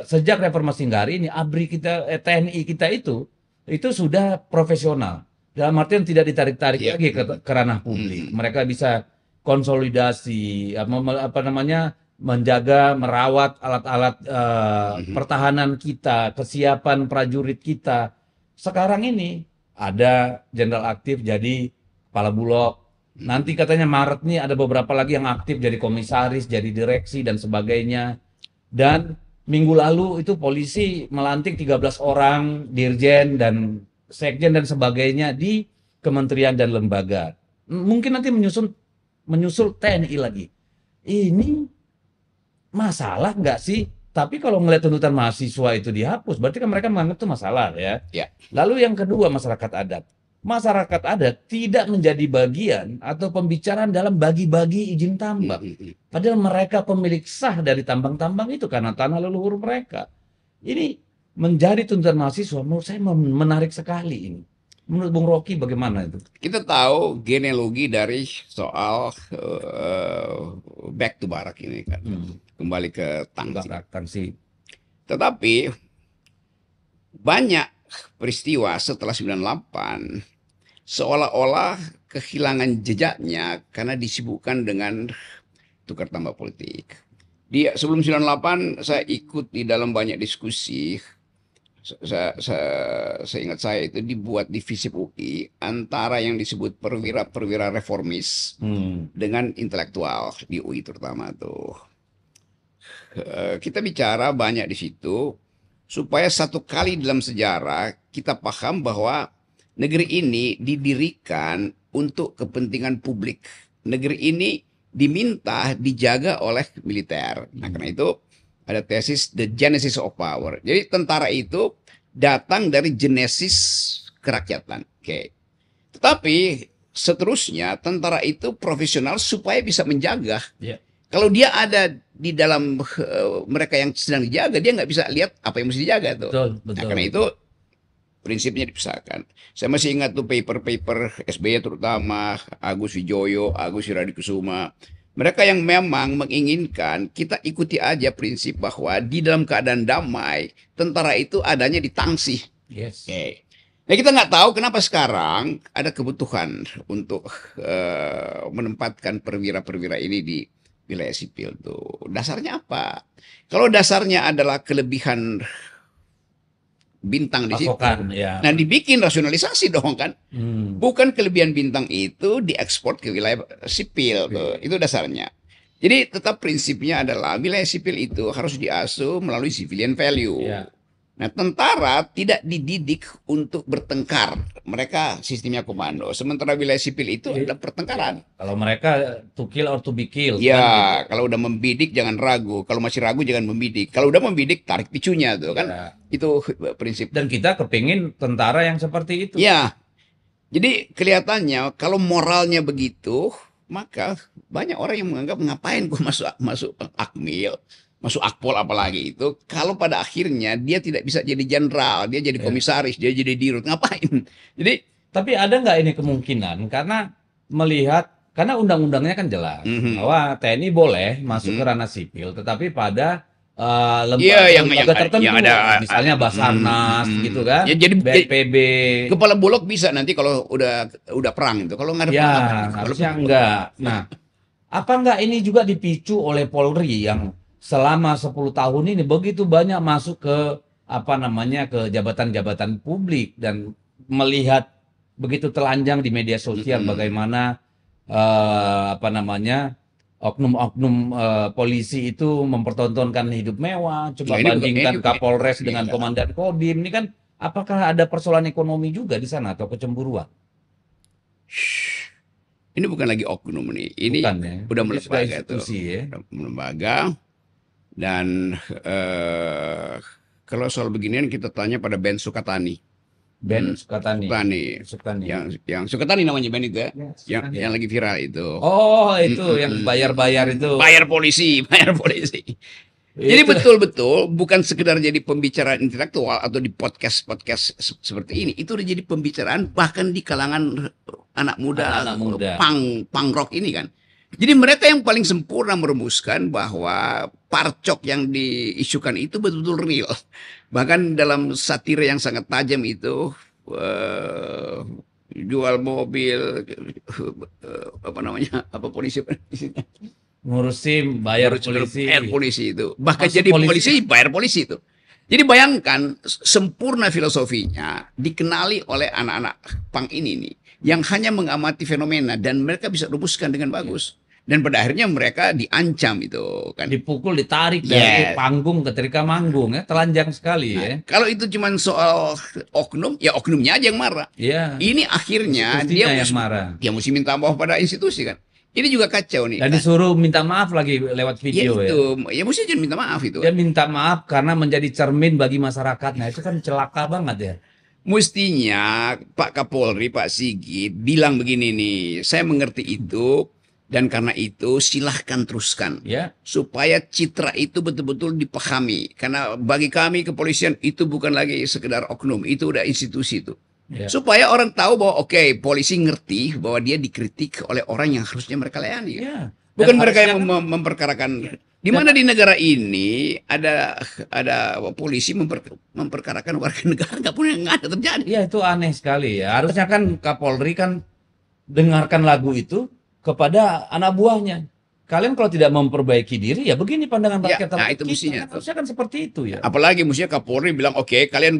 sejak reformasi hingga hari ini ABRI kita TNI kita itu sudah profesional. Dalam artian tidak ditarik-tarik lagi ke ranah publik. Mereka bisa konsolidasi, apa namanya, menjaga, merawat alat-alat pertahanan kita, kesiapan prajurit kita. Sekarang ini ada jenderal aktif jadi kepala bulog. Nanti katanya Maret nih ada beberapa lagi yang aktif jadi komisaris, jadi direksi dan sebagainya. Dan minggu lalu itu polisi melantik 13 orang dirjen dan sekjen dan sebagainya di kementerian dan lembaga. Mungkin nanti menyusul TNI lagi. Ini masalah nggak sih? Tapi kalau ngelihat tuntutan mahasiswa itu dihapus, berarti kan mereka menganggap itu masalah ya. Lalu yang kedua, masyarakat adat. Masyarakat adat tidak menjadi bagian atau pembicaraan dalam bagi-bagi izin tambang. Padahal mereka pemilik sah dari tambang-tambang itu karena tanah leluhur mereka. Ini menjadi tuntutan mahasiswa, menurut saya menarik sekali ini. Menurut Bung Rocky bagaimana itu? Kita tahu genealogi dari soal back to barak ini kan, kembali ke Tangsi. Tetapi banyak peristiwa setelah 98 seolah-olah kehilangan jejaknya karena disibukkan dengan tukar tambah politik. Sebelum 98 saya ikut di dalam banyak diskusi. Seingat saya itu dibuat di FISIP UI antara yang disebut perwira-perwira reformis dengan intelektual di UI terutama tuh. Kita bicara banyak di situ supaya satu kali dalam sejarah kita paham bahwa negeri ini didirikan untuk kepentingan publik. Negeri ini diminta dijaga oleh militer. Nah, karena itu ada tesis The Genesis of Power. Jadi tentara itu datang dari genesis kerakyatan. Oke. Tetapi seterusnya tentara itu profesional supaya bisa menjaga. Kalau dia ada di dalam mereka yang sedang dijaga, dia nggak bisa lihat apa yang mesti dijaga tuh. Betul. Nah, karena itu prinsipnya dipisahkan. Saya masih ingat tuh paper-paper SBY terutama, Agus Wijoyo, Agus Wiradikusuma. Mereka yang memang menginginkan kita ikuti aja prinsip bahwa di dalam keadaan damai, tentara itu adanya di Tangsi. Oke. Nah, kita nggak tahu kenapa sekarang ada kebutuhan untuk menempatkan perwira-perwira ini di wilayah sipil tuh. Dasarnya apa? Kalau dasarnya adalah kelebihan bintang di situ. Nah, dibikin rasionalisasi dong kan. Bukan kelebihan bintang itu diekspor ke wilayah sipil tuh. Itu dasarnya. Jadi tetap prinsipnya adalah wilayah sipil itu harus diasuh melalui civilian value. Nah, tentara tidak dididik untuk bertengkar. Mereka sistemnya komando. Sementara wilayah sipil itu ada pertengkaran. Kalau mereka to kill or to be killed. Ya, kan, gitu. Kalau udah membidik jangan ragu. Kalau masih ragu jangan membidik. Kalau udah membidik tarik picunya tuh kan. Itu prinsip. Dan kita kepingin tentara yang seperti itu. Ya. Jadi kelihatannya kalau moralnya begitu, maka banyak orang yang menganggap ngapain gua masuk Akmil, masuk Akpol apalagi itu, kalau pada akhirnya dia tidak bisa jadi jenderal, dia jadi komisaris, dia jadi dirut, ngapain? Jadi, tapi ada nggak ini kemungkinan karena melihat, karena undang-undangnya kan jelas bahwa TNI boleh masuk ke ranah sipil, tetapi pada lembaga tertentu, yang ada, misalnya Basarnas gitu kan, ya, jadi BNPB. Kepala bulog bisa nanti kalau udah perang itu, kalau nggak ada perang, harusnya enggak. Nah, apa enggak ini juga dipicu oleh Polri yang selama 10 tahun ini begitu banyak masuk ke apa namanya ke jabatan-jabatan publik dan melihat begitu telanjang di media sosial bagaimana apa namanya oknum-oknum polisi itu mempertontonkan hidup mewah. Ya Coba ini bandingkan Kapolres dengan iya. Komandan Kodim. Ini kan apakah ada persoalan ekonomi juga di sana atau kecemburuan? Shh. Ini bukan lagi oknum nih. Ini Bukan ya. udah Ini sudah melembaga tuh. institusi ya. Udah melembaga dan kalau soal beginian kita tanya pada Ben Sukatani. Ben Sukatani. Sukatani. Sukatani. Yang Sukatani namanya Ben itu ya. Ya, Yang lagi viral itu. Oh, itu yang bayar-bayar itu. Bayar polisi, bayar polisi. Jadi Itu. betul-betul bukan sekedar jadi pembicaraan intelektual atau di podcast-podcast seperti ini. Itu udah jadi pembicaraan bahkan di kalangan anak muda, Anak muda. punk rock ini kan. Jadi mereka yang paling sempurna merumuskan bahwa parcok yang diisukan itu betul-betul real. Bahkan dalam satire yang sangat tajam itu jual mobil apa namanya? Apa polisi? Ngurusin bayar Harus polisi. bayar polisi itu. Bahkan Masuk jadi polisi. polisi bayar polisi itu. Jadi bayangkan sempurna filosofinya dikenali oleh anak-anak punk ini nih yang hanya mengamati fenomena dan mereka bisa rumuskan dengan bagus. Dan pada akhirnya mereka diancam itu kan. Dipukul, ditarik dari Yes. panggung ketika manggung ya, telanjang sekali ya. Kalau itu cuma soal oknum, ya oknumnya aja yang marah. Iya. Ini akhirnya Institusinya dia yang marah. dia mesti minta maaf pada institusi kan. Ini juga kacau nih. Dan disuruh minta maaf lagi lewat Ya video ya. itu, ya mesti aja minta maaf itu. Dia minta maaf karena menjadi cermin bagi masyarakat. Nah, itu kan celaka banget ya. Mestinya Pak Kapolri, Pak Sigit bilang begini nih, saya mengerti itu dan karena itu silahkan teruskan Ya. supaya citra itu betul-betul dipahami. Karena bagi kami kepolisian itu bukan lagi sekedar oknum, itu udah institusi itu. Ya. Supaya orang tahu bahwa oke, polisi ngerti bahwa dia dikritik oleh orang yang harusnya mereka layani. Ya. Bukan Dan mereka harusnya yang kan- memperkarakan. Di mana di negara ini ada polisi memperkarakan warga negara nggak ada terjadi. Ya, itu aneh sekali ya. Harusnya kan Kapolri kan dengarkan lagu itu kepada anak buahnya. Kalian kalau tidak memperbaiki diri, ya begini pandangan Ya, rakyat nah terhadap itu kita. mestinya. Harusnya kan seperti itu ya. Apalagi mestinya Kapolri bilang oke kalian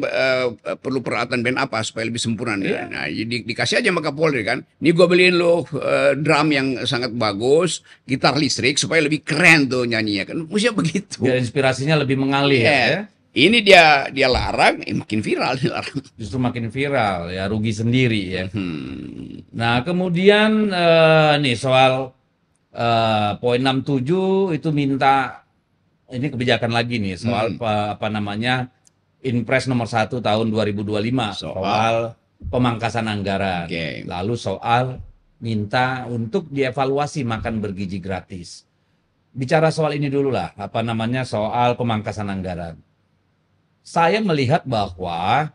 perlu peralatan band apa supaya lebih sempurna. Iya. Nah dikasih aja sama Kapolri kan. Ini gue beliin lo drum yang sangat bagus, gitar listrik supaya lebih keren tuh nyanyinya kan. Mestinya begitu. Biar inspirasinya lebih mengalir Ya. ya. Ini dia larang, makin viral dilarang. Justru makin viral ya, rugi sendiri ya. Hmm. Nah, kemudian nih soal poin 67 itu minta ini kebijakan lagi nih soal apa namanya Inpres nomor 1 tahun 2025 soal pemangkasan anggaran. Oke. Lalu soal minta untuk dievaluasi makan bergizi gratis. Bicara soal ini dulu lah, apa namanya soal pemangkasan anggaran. Saya melihat bahwa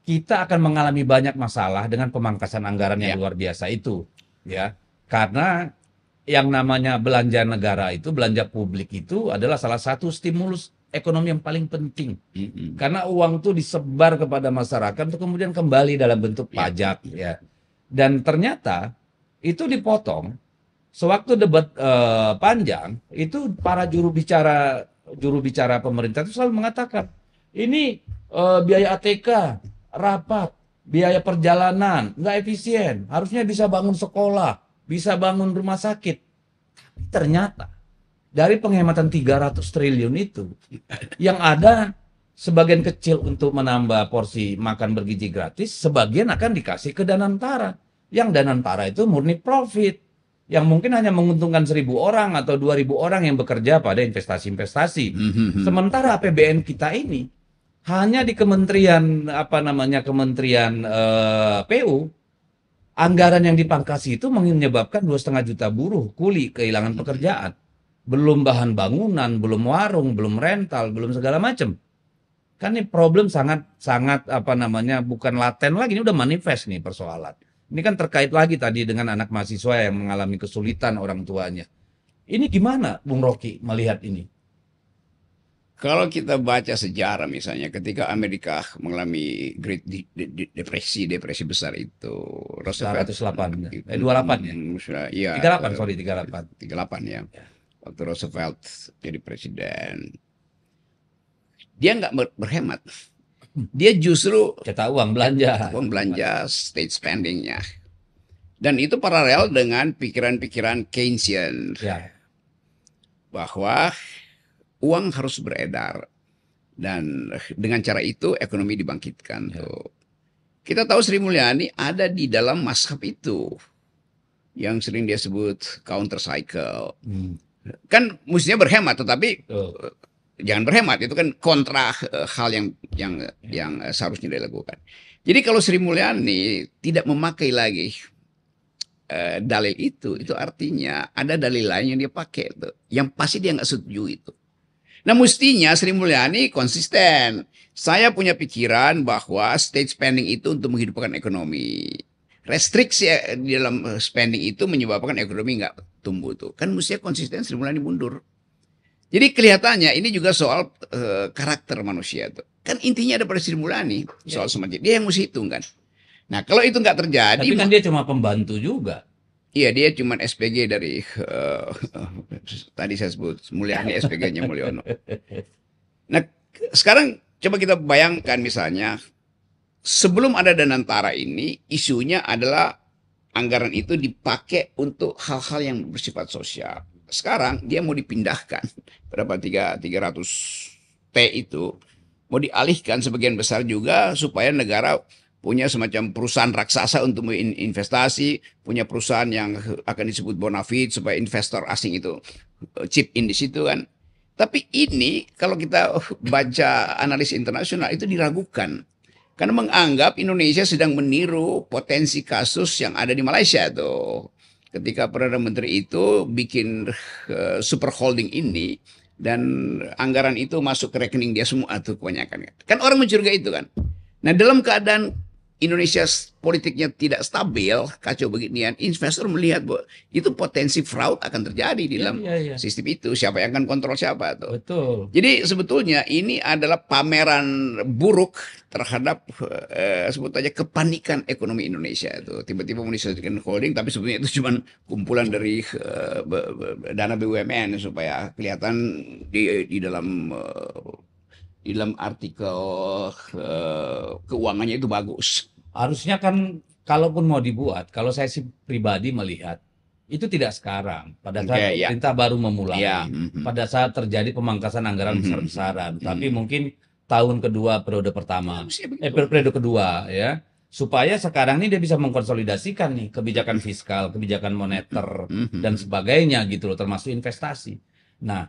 kita akan mengalami banyak masalah dengan pemangkasan anggaran yang Ya. luar biasa itu, ya. Karena yang namanya belanja negara itu, belanja publik itu adalah salah satu stimulus ekonomi yang paling penting. Karena uang itu disebar kepada masyarakat untuk kemudian kembali dalam bentuk Ya. pajak, ya. Dan ternyata itu dipotong. Sewaktu debat panjang, itu para juru bicara pemerintah itu selalu mengatakan, ini biaya ATK, rapat, biaya perjalanan, nggak efisien. Harusnya bisa bangun sekolah, bisa bangun rumah sakit. Tapi ternyata dari penghematan 300 triliun itu, yang ada sebagian kecil untuk menambah porsi makan bergizi gratis, sebagian akan dikasih ke Danantara. Yang Danantara itu murni profit. Yang mungkin hanya menguntungkan 1.000 orang atau 2.000 orang yang bekerja pada investasi-investasi. Sementara APBN kita ini hanya di Kementerian Kementerian PU, anggaran yang dipangkasi itu menyebabkan 2,5 juta buruh kuli kehilangan pekerjaan. Belum bahan bangunan, belum warung, belum rental, belum segala macam. Kan ini problem sangat bukan laten lagi, ini udah manifest nih persoalan. Ini kan terkait lagi tadi dengan anak mahasiswa yang mengalami kesulitan orang tuanya. Ini gimana Bung Rocky melihat ini? Kalau kita baca sejarah misalnya ketika Amerika mengalami Great Depresi besar itu, Roosevelt 108, 28 ya? Iya, 38, sorry 38. 38 ya. waktu Roosevelt jadi presiden. Dia nggak berhemat. Dia justru Cetak uang belanja. uang belanja state spendingnya. Dan itu paralel dengan pikiran-pikiran Keynesian Ya. bahwa uang harus beredar dan dengan cara itu ekonomi dibangkitkan Ya. tuh. Kita tahu Sri Mulyani ada di dalam mazhab itu yang sering dia sebut counter cycle. Kan mestinya berhemat, tetapi Betul. jangan berhemat, itu kan kontra hal yang seharusnya dilakukan. Jadi kalau Sri Mulyani tidak memakai lagi dalil itu artinya ada dalil lain yang dia pakai tuh, yang pasti dia nggak setuju itu. Nah mestinya Sri Mulyani konsisten. Saya punya pikiran bahwa state spending itu untuk menghidupkan ekonomi. Restriksi di dalam spending itu menyebabkan ekonomi nggak tumbuh tuh. Kan mestinya konsisten Sri Mulyani mundur. Jadi kelihatannya ini juga soal karakter manusia tuh. Kan intinya ada pada Sri Mulyani soal semacam dia yang mesti hitung kan. Nah kalau itu nggak terjadi, Tapi kan dia cuma pembantu juga. iya dia cuma SPG dari tadi saya sebut Mulyani SPG-nya Mulyono. Nah sekarang coba kita bayangkan misalnya sebelum ada Danantara ini isunya adalah anggaran itu dipakai untuk hal-hal yang bersifat sosial. Sekarang dia mau dipindahkan berapa 300 T itu mau dialihkan sebagian besar juga supaya negara punya semacam perusahaan raksasa untuk investasi, punya perusahaan yang akan disebut bona fide supaya investor asing itu chip in di situ kan. Tapi ini kalau kita baca analis internasional itu diragukan. Karena menganggap Indonesia sedang meniru potensi kasus yang ada di Malaysia tuh. Ketika Perdana Menteri itu bikin super holding ini dan anggaran itu masuk ke rekening dia semua tuh kebanyakan. Kan orang mencurigai itu kan. Nah dalam keadaan Indonesia politiknya tidak stabil, kacau beginian, investor melihat bahwa itu potensi fraud akan terjadi di dalam sistem itu. Siapa yang akan kontrol siapa tuh. Betul. Jadi sebetulnya ini adalah pameran buruk terhadap sebut aja kepanikan ekonomi Indonesia itu. Tiba-tiba menisahkan holding, tapi sebetulnya itu cuma kumpulan dari dana BUMN supaya kelihatan di dalam artikel keuangannya itu bagus. Harusnya kan kalaupun mau dibuat, kalau saya sih pribadi melihat itu tidak sekarang. Pada saat pemerintah baru memulai, pada saat terjadi pemangkasan anggaran besar-besaran, tapi mungkin tahun kedua periode pertama, periode kedua ya, supaya sekarang ini dia bisa mengkonsolidasikan nih kebijakan fiskal, kebijakan moneter dan sebagainya gitu loh, termasuk investasi. Nah,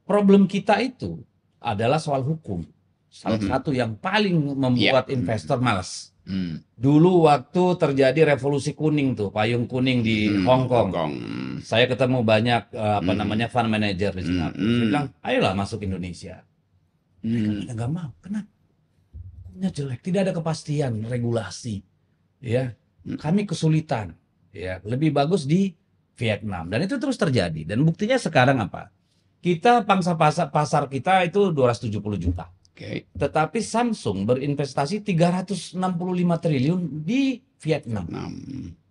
problem kita itu adalah soal hukum. Salah satu yang paling membuat investor malas. Dulu waktu terjadi revolusi kuning tuh, payung kuning di Hong Kong. Saya ketemu banyak fund manager di Singapura. Saya bilang, ayolah masuk Indonesia. Mereka nggak mau. Kenapa? Hukumnya jelek, tidak ada kepastian regulasi. Ya, kami kesulitan. Ya, lebih bagus di Vietnam. Dan itu terus terjadi. Dan buktinya sekarang apa? Kita pangsa pasar kita itu 270 juta. Tetapi Samsung berinvestasi 365 triliun di Vietnam.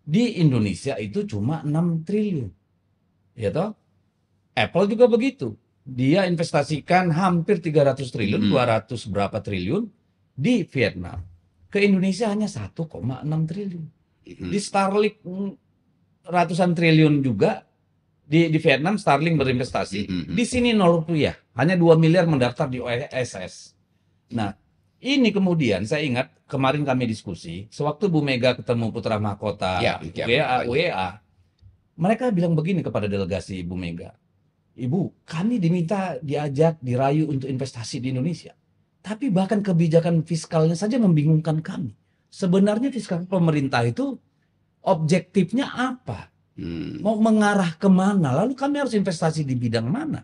Di Indonesia itu cuma 6 triliun. Ya toh? Apple juga begitu. Dia investasikan hampir 300 triliun, 200 berapa triliun di Vietnam. Ke Indonesia hanya 1,6 triliun. Di Starlink ratusan triliun juga. Di Vietnam Starlink berinvestasi. Di sini 0 rupiah. Hanya 2 miliar mendaftar di OSS. Nah, ini kemudian saya ingat kemarin kami diskusi, sewaktu Bu Mega ketemu Putra Mahkota, WA, mereka bilang begini kepada delegasi Bu Mega, Ibu, kami diminta diajak, dirayu untuk investasi di Indonesia. Tapi bahkan kebijakan fiskalnya saja membingungkan kami. Sebenarnya fiskal pemerintah itu objektifnya apa? Mau mengarah kemana? Lalu kami harus investasi di bidang mana?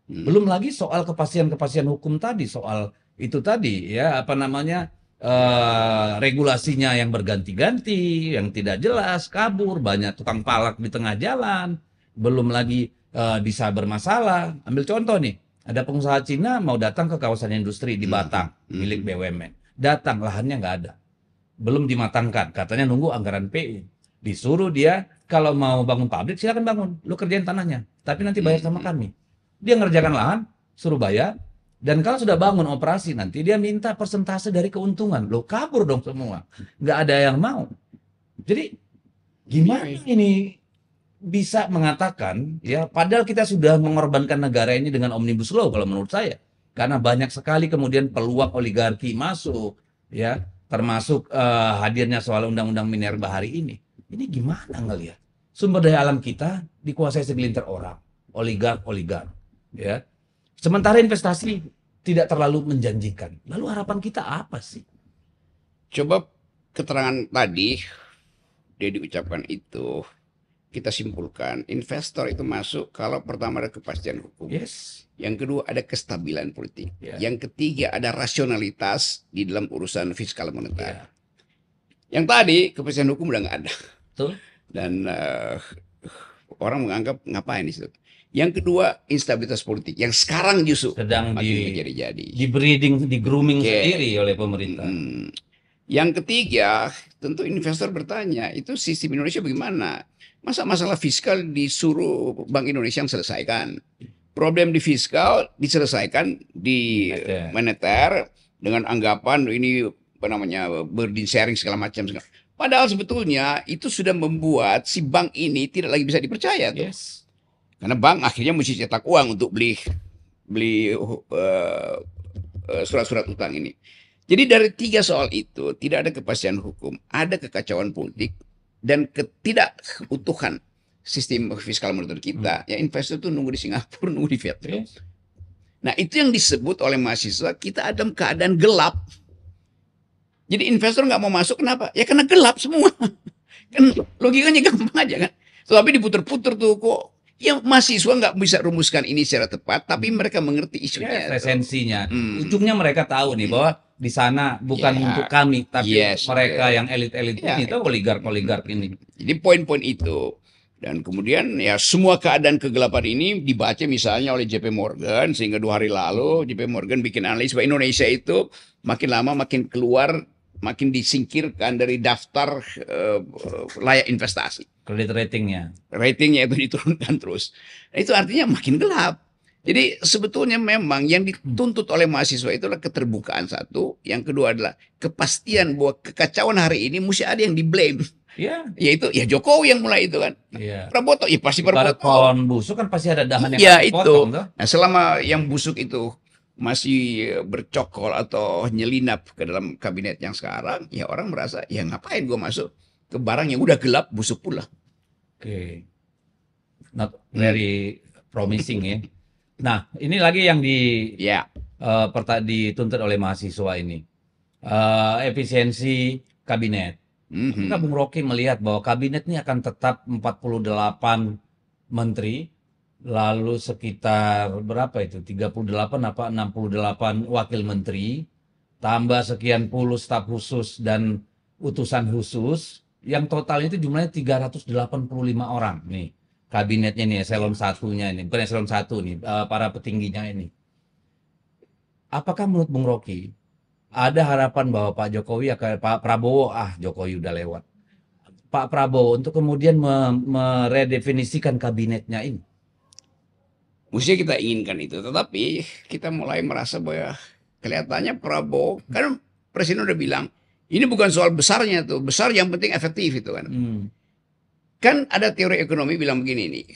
Belum lagi soal kepastian-kepastian hukum tadi, soal itu tadi ya regulasinya yang berganti-ganti, yang tidak jelas, kabur, banyak tukang palak di tengah jalan, belum lagi bisa bermasalah. Ambil contoh nih, ada pengusaha Cina mau datang ke kawasan industri di Batang milik BUMN, datang lahannya nggak ada, belum dimatangkan, katanya nunggu anggaran PU, disuruh dia kalau mau bangun pabrik silakan bangun, lu kerjain tanahnya, tapi nanti bayar sama kami. Dia ngerjakan lahan, suruh bayar, dan kalau sudah bangun operasi nanti dia minta persentase dari keuntungan. Lo kabur dong semua, nggak ada yang mau. Jadi gimana ini bisa mengatakan ya, padahal kita sudah mengorbankan negara ini dengan Omnibus Law kalau menurut saya, karena banyak sekali kemudian peluang oligarki masuk, ya, termasuk hadirnya soal undang-undang minerba hari ini. Ini gimana ngelihat sumber daya alam kita dikuasai segelintir orang, oligark, ya. Sementara investasi tidak terlalu menjanjikan. Lalu harapan kita apa sih? Coba keterangan tadi dia diucapkan itu, kita simpulkan investor itu masuk kalau pertama ada kepastian hukum. Yes. Yang kedua ada kestabilan politik. Yeah. Yang ketiga ada rasionalitas di dalam urusan fiskal moneter. Yeah. Yang tadi kepastian hukum udah nggak ada. Betul. Dan orang menganggap ngapain di situ. Yang kedua instabilitas politik yang sekarang justru sedang makin menjadi-jadi. Di breeding, di grooming sendiri oleh pemerintah. Yang ketiga, tentu investor bertanya, itu sistem Indonesia bagaimana? Masa masalah fiskal disuruh Bank Indonesia yang selesaikan? Problem di fiskal diselesaikan di moneter dengan anggapan ini apa namanya burden sharing segala macam. Padahal sebetulnya itu sudah membuat si bank ini tidak lagi bisa dipercaya. Yes. Karena bank akhirnya mesti cetak uang untuk beli surat-surat utang ini. Jadi dari tiga soal itu tidak ada kepastian hukum, ada kekacauan politik dan ketidakutuhan sistem fiskal moneter kita. Ya investor tuh nunggu di Singapura, nunggu di Vietnam. Yes. Nah itu yang disebut oleh mahasiswa kita ada keadaan gelap. Jadi investor nggak mau masuk kenapa? Ya karena gelap semua. Kan logikanya gampang aja kan. Tapi diputer-puter tuh kok. Ya mahasiswa nggak bisa rumuskan ini secara tepat, tapi mereka mengerti isunya. Yes, esensinya. Ujungnya mereka tahu nih bahwa di sana bukan untuk kami, tapi mereka yang elit-elit ini, itu oligark ini. Jadi poin-poin itu. Dan kemudian ya semua keadaan kegelapan ini dibaca misalnya oleh JP Morgan, sehingga 2 hari lalu JP Morgan bikin analisis bahwa Indonesia itu makin lama makin keluar, makin disingkirkan dari daftar layak investasi. Kredit ratingnya itu diturunkan terus. Nah, itu artinya makin gelap. Jadi sebetulnya memang yang dituntut oleh mahasiswa itulah keterbukaan satu. Yang kedua adalah kepastian bahwa kekacauan hari ini mesti ada yang di-blame. Iya. Yaitu ya Jokowi yang mulai itu kan. Iya. Prabowo ya pasti Prabowo. Pohon busuk kan pasti ada dahan yang ya itu. Potong, nah selama yang busuk itu masih bercokol atau nyelinap ke dalam kabinet yang sekarang, ya orang merasa ya ngapain gue masuk ke barang yang udah gelap busuk pula. Oke. Not very promising ya. Nah, ini lagi yang dituntut oleh mahasiswa ini. Efisiensi kabinet. Maka Bung Rocky melihat bahwa kabinet ini akan tetap 48 menteri, lalu sekitar berapa itu? 38 apa 68 wakil menteri, tambah sekian puluh staf khusus dan utusan khusus. Yang total itu jumlahnya 385 orang nih. Kabinetnya nih, eselon satunya ini. Bukan eselon satu nih, para petingginya ini. Apakah menurut Bung Rocky ada harapan bahwa Pak Jokowi akan, Pak Prabowo, Jokowi udah lewat. Pak Prabowo untuk kemudian meredefinisikan kabinetnya ini? Mestinya kita inginkan itu. Tetapi kita mulai merasa bahwa kelihatannya Prabowo, kan Presiden udah bilang, ini bukan soal besarnya tuh, besar yang penting efektif itu kan. Kan ada teori ekonomi bilang begini nih,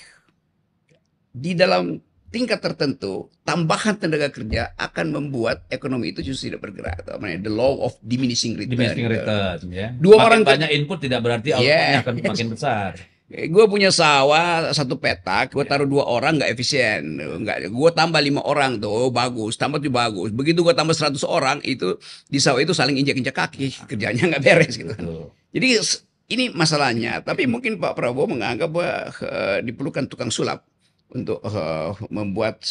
di dalam tingkat tertentu tambahan tenaga kerja akan membuat ekonomi itu justru tidak bergerak. The law of diminishing return. Diminishing return, ya. Dua orang banyak input tidak berarti outputnya akan makin besar. Gue punya sawah 1 petak, gue taruh 2 orang nggak efisien, gue tambah 5 orang tuh bagus, tambah tuh bagus. Begitu gue tambah 100 orang itu di sawah itu saling injak-injak kaki, kerjanya nggak beres gitu. Jadi ini masalahnya. Tapi mungkin Pak Prabowo menganggap bahwa diperlukan tukang sulap untuk membuat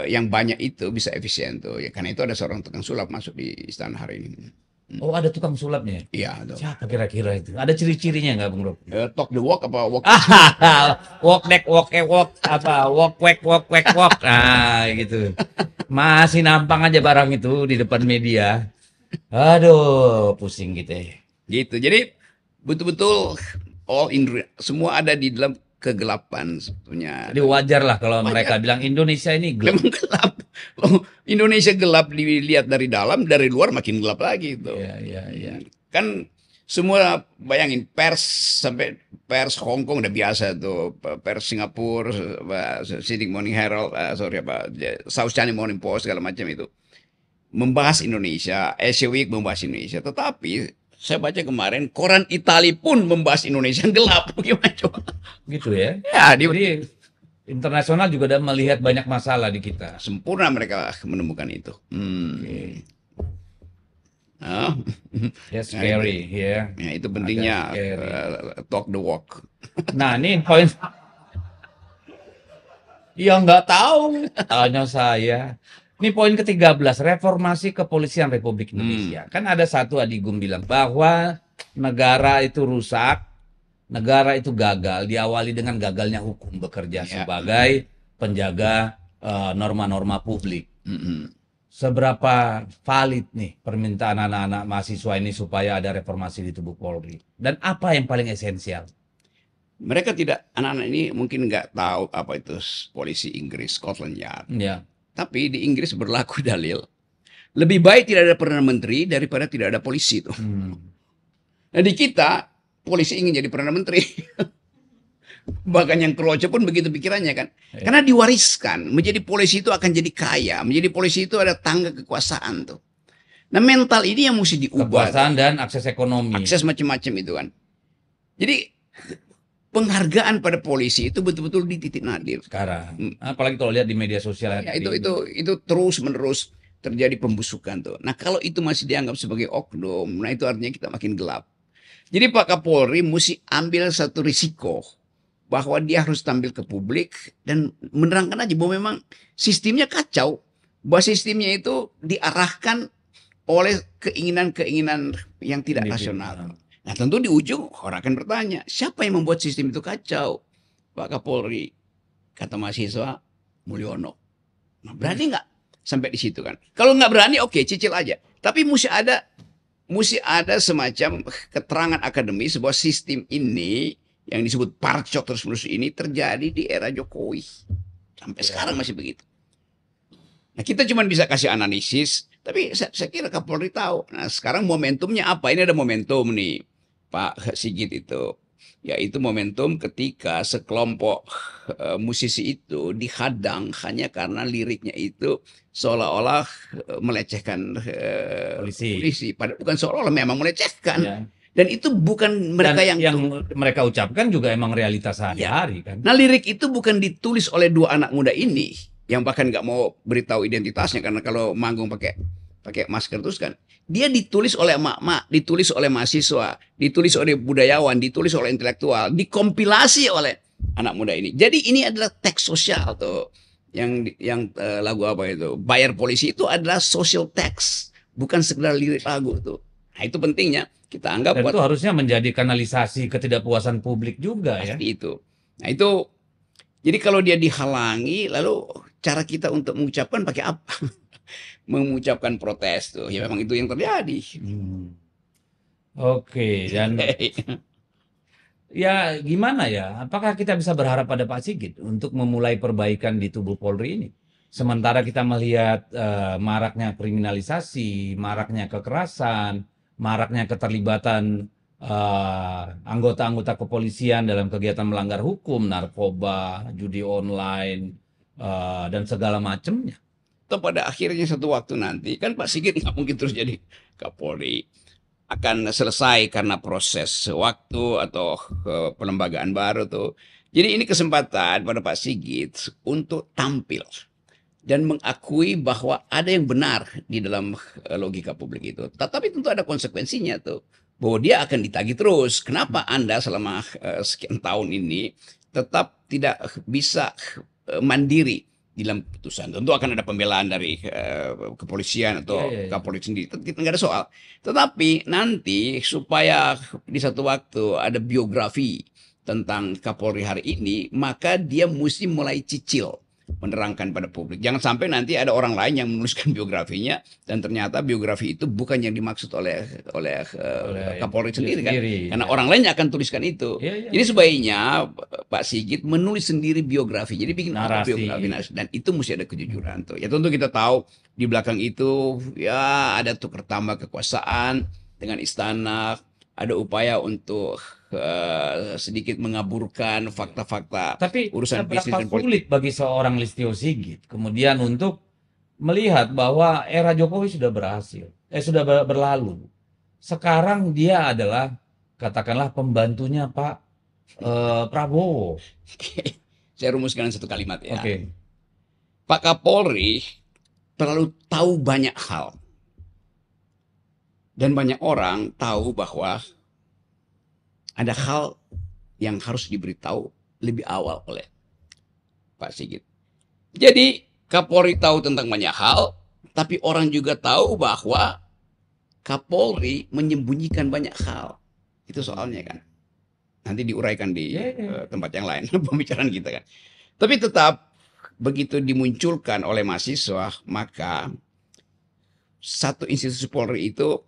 yang banyak itu bisa efisien tuh. Ya karena itu ada seorang tukang sulap masuk di istana hari ini. Oh, ada tukang sulapnya? Iya. Siapa kira-kira itu? Ada ciri-cirinya nggak, Bung Rocky? Talk the walk apa walk? Walk neck, walk apa? Walk, walk. Nah, gitu. Masih nampang aja barang itu di depan media. Aduh, pusing gitu ya. Gitu. Jadi betul-betul semua ada di dalam kegelapan sebetulnya. Jadi wajar lah kalau Wajar. mereka bilang Indonesia ini gelap. Memang gelap. Loh, Indonesia gelap dilihat dari dalam, dari luar makin gelap lagi itu. Iya. Kan semua bayangin pers sampai pers Hong Kong udah biasa tuh, pers Singapura, Sydney Morning Herald, South China Morning Post segala macam itu membahas Indonesia, Asia Week membahas Indonesia. Tetapi saya baca kemarin koran Italia pun membahas Indonesia gelap. Gimana coba? Gitu ya. Ya, Jadi internasional juga udah melihat banyak masalah di kita. sempurna mereka menemukan itu. Ah. Ya scary ya. Ya, itu pentingnya Agak scary. talk the walk. Nah ini poin. Ya nggak tahu. Tanya saya. Ini poin ke-13, reformasi kepolisian Republik Indonesia. Kan ada satu Adigum bilang bahwa negara itu rusak, negara itu gagal, diawali dengan gagalnya hukum bekerja sebagai penjaga norma-norma publik. Seberapa valid nih permintaan anak-anak mahasiswa ini supaya ada reformasi di tubuh Polri? Dan apa yang paling esensial? Mereka tidak, anak-anak ini mungkin nggak tahu apa itu polisi Inggris, Scotland Yard. Ya. Tapi di Inggris berlaku dalil, lebih baik tidak ada Perdana Menteri daripada tidak ada polisi itu. Nah di kita, polisi ingin jadi Perdana Menteri. Bahkan yang keroco pun begitu pikirannya kan. Karena diwariskan, menjadi polisi itu akan jadi kaya. Menjadi polisi itu ada tangga kekuasaan tuh. Nah mental ini yang mesti diubah. Kekuasaan dan akses ekonomi. Akses macam-macam itu kan. Jadi penghargaan pada polisi itu betul-betul di titik nadir sekarang. Apalagi kalau lihat di media sosial. Ya, itu terus menerus terjadi pembusukan tuh. Nah kalau itu masih dianggap sebagai oknum, nah itu artinya kita makin gelap. Jadi Pak Kapolri mesti ambil satu risiko bahwa dia harus tampil ke publik dan menerangkan aja bahwa memang sistemnya kacau, bahwa sistemnya itu diarahkan oleh keinginan-keinginan yang tidak rasional. Nah tentu di ujung orang akan bertanya, siapa yang membuat sistem itu kacau? Pak Kapolri, kata mahasiswa Mulyono. Nah, berani nggak sampai di situ kan? Kalau nggak berani, oke, cicil aja. Tapi mesti ada semacam keterangan akademis bahwa sistem ini yang disebut parcok terus-menerus ini terjadi di era Jokowi. Sampai sekarang masih begitu. Nah kita cuma bisa kasih analisis, tapi saya kira Kapolri tahu. Nah sekarang momentumnya apa? Ini ada momentum nih. Pak Sigit itu, yaitu momentum ketika sekelompok musisi itu dihadang hanya karena liriknya itu seolah-olah melecehkan polisi. Padahal bukan seolah-olah, memang melecehkan. Ya. Dan itu bukan mereka yang mereka ucapkan juga emang realitas sehari-hari kan. Nah lirik itu bukan ditulis oleh dua anak muda ini yang bahkan nggak mau beritahu identitasnya karena kalau manggung pakai masker terus kan. Dia ditulis oleh emak-emak, ditulis oleh mahasiswa, ditulis oleh budayawan, ditulis oleh intelektual, dikompilasi oleh anak muda ini. Jadi ini adalah teks sosial tuh. Yang lagu apa itu? Bayar Polisi itu adalah social text, bukan sekedar lirik lagu tuh. Nah, itu pentingnya kita anggap. Dan itu harusnya menjadi kanalisasi ketidakpuasan publik juga ya. Itu. Nah, itu jadi kalau dia dihalangi, lalu cara kita untuk mengucapkan pakai apa? Mengucapkan protes tuh, ya memang itu yang terjadi. Oke, dan ya gimana ya? Apakah kita bisa berharap pada Pak Sigit untuk memulai perbaikan di tubuh Polri ini? Sementara kita melihat maraknya kriminalisasi, maraknya kekerasan, maraknya keterlibatan anggota-anggota kepolisian dalam kegiatan melanggar hukum, narkoba, judi online, dan segala macamnya. Atau pada akhirnya satu waktu nanti, kan Pak Sigit nggak mungkin terus jadi Kapolri. Akan selesai karena proses waktu atau pelembagaan baru tuh. Jadi ini kesempatan pada Pak Sigit untuk tampil dan mengakui bahwa ada yang benar di dalam logika publik itu. Tetapi tentu ada konsekuensinya tuh. Bahwa dia akan ditagih terus. Kenapa Anda selama sekian tahun ini tetap tidak bisa mandiri di dalam keputusan? Tentu akan ada pembelaan dari kepolisian atau Kapolri sendiri, nggak ada soal. Tetapi nanti supaya di satu waktu ada biografi tentang Kapolri hari ini, maka dia mesti mulai cicil menerangkan pada publik. Jangan sampai nanti ada orang lain yang menuliskan biografinya dan ternyata biografi itu bukan yang dimaksud oleh Kapolri sendiri kan. Karena orang lain akan tuliskan itu. Jadi sebaiknya Pak Sigit menulis sendiri biografi. Jadi bikin biografi dan itu mesti ada kejujuran tuh. Ya tentu kita tahu di belakang itu ya ada tukar tambah kekuasaan dengan istana, ada upaya untuk sedikit mengaburkan fakta-fakta urusan bisnis dan politik. Sulit bagi seorang Listio Sigit kemudian untuk melihat bahwa era Jokowi sudah sudah berlalu. Sekarang dia adalah katakanlah pembantunya Pak Prabowo. Saya rumuskan satu kalimat ya. Pak Kapolri terlalu tahu banyak hal. Dan banyak orang tahu bahwa ada hal yang harus diberitahu lebih awal oleh Pak Sigit. Jadi Kapolri tahu tentang banyak hal, tapi orang juga tahu bahwa Kapolri menyembunyikan banyak hal. Itu soalnya kan. Nanti diuraikan di tempat yang lain, pembicaraan kita kan. Tapi tetap begitu dimunculkan oleh mahasiswa, maka satu institusi Polri itu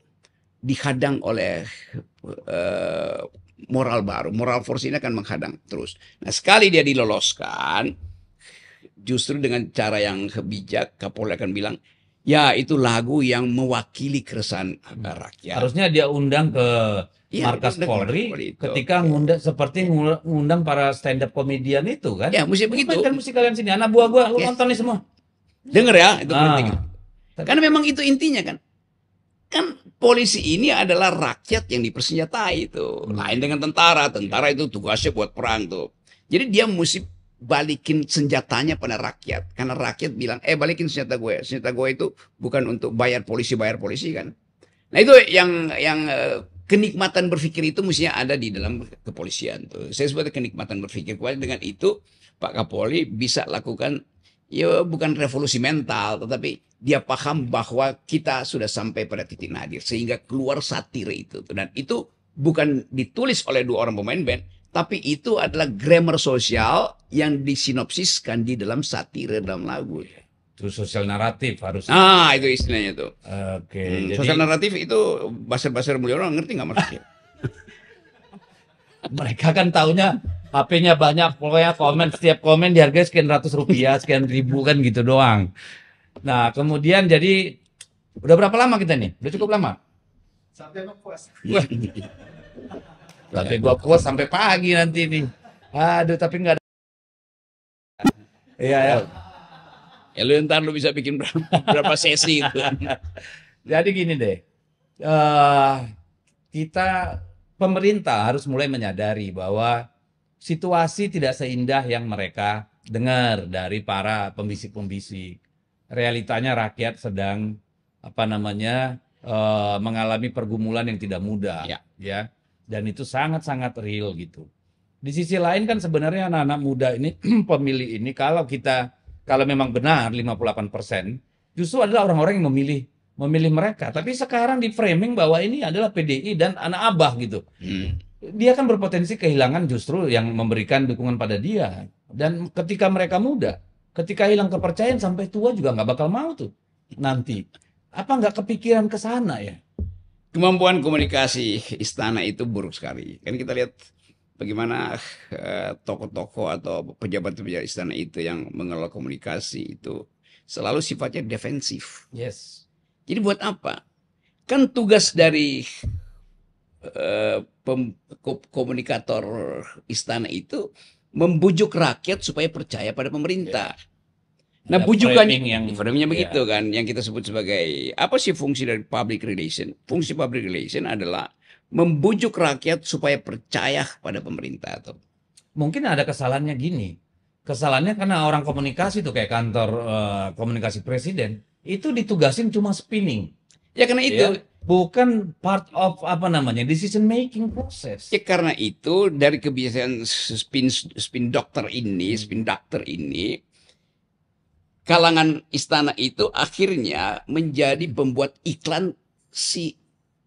dihadang oleh moral baru. Moral force ini akan menghadang terus. Nah, sekali dia diloloskan, justru dengan cara yang bijak, Kapolri akan bilang, ya itu lagu yang mewakili keresahan rakyat. Harusnya dia undang ke markas Polri ketika seperti ngundang para stand up komedian itu kan. Ya, mesti begitu. Kan mesti kalian sini, anak buah gua, lu nonton nih semua. Dengar ya, itu penting. Karena memang itu intinya kan. Kan polisi ini adalah rakyat yang dipersenjatai itu. Lain dengan tentara. Tentara itu tugasnya buat perang tuh. Jadi dia mesti balikin senjatanya pada rakyat. Karena rakyat bilang, balikin senjata gue. Senjata gue itu bukan untuk bayar polisi kan. Nah itu yang kenikmatan berpikir itu mestinya ada di dalam kepolisian tuh. Saya sebut kenikmatan berpikir. Dengan itu Pak Kapolri bisa lakukan ya bukan revolusi mental, tetapi dia paham bahwa kita sudah sampai pada titik nadir sehingga keluar satire itu. Dan itu bukan ditulis oleh dua orang pemain band, tapi itu adalah grammar sosial yang disinopsiskan di dalam satire dalam lagu. Itu sosial naratif harus. Itu istilahnya tuh. Jadi sosial naratif itu bahasa Mulyono ngerti nggak maksudnya? Mereka kan taunya HP-nya banyak, pokoknya setiap komen dihargai sekian ratus rupiah, sekian ribu kan gitu doang. Nah, kemudian jadi udah berapa lama kita nih? Udah cukup lama? Sampai puas. Sampai gua puas sampai pagi nanti nih. Aduh, tapi nggak ada. Iya ya. Ya lu ntar lu bisa bikin berapa sesi itu. Jadi gini deh. Pemerintah harus mulai menyadari bahwa situasi tidak seindah yang mereka dengar dari para pembisik-pembisik. Realitanya rakyat sedang mengalami pergumulan yang tidak mudah, ya. Dan itu sangat-sangat real gitu. Di sisi lain kan sebenarnya anak-anak muda ini pemilih ini kalau memang benar 58%, justru adalah orang-orang yang memilih mereka. Tapi sekarang di framing bahwa ini adalah PDI dan anak abah gitu. Dia kan berpotensi kehilangan justru yang memberikan dukungan pada dia. Dan ketika mereka muda, ketika hilang kepercayaan sampai tua juga nggak bakal mau tuh nanti. Apa nggak kepikiran ke sana ya? Kemampuan komunikasi istana itu buruk sekali. Kan kita lihat bagaimana tokoh-tokoh atau pejabat-pejabat istana itu yang mengelola komunikasi itu selalu sifatnya defensif. Yes. Jadi buat apa? Kan tugas dari komunikator istana itu membujuk rakyat supaya percaya pada pemerintah. Nah, bujukannya framingnya begitu kan, yang kita sebut sebagai apa sih fungsi dari public relation? Fungsi public relation adalah membujuk rakyat supaya percaya pada pemerintah tuh. Mungkin ada kesalahannya gini. Kesalahannya karena orang komunikasi tuh kayak kantor komunikasi presiden itu ditugasin cuma spinning. Ya karena itu bukan part of decision making process. Ya karena itu dari kebiasaan spin doctor ini, kalangan istana itu akhirnya menjadi pembuat iklan si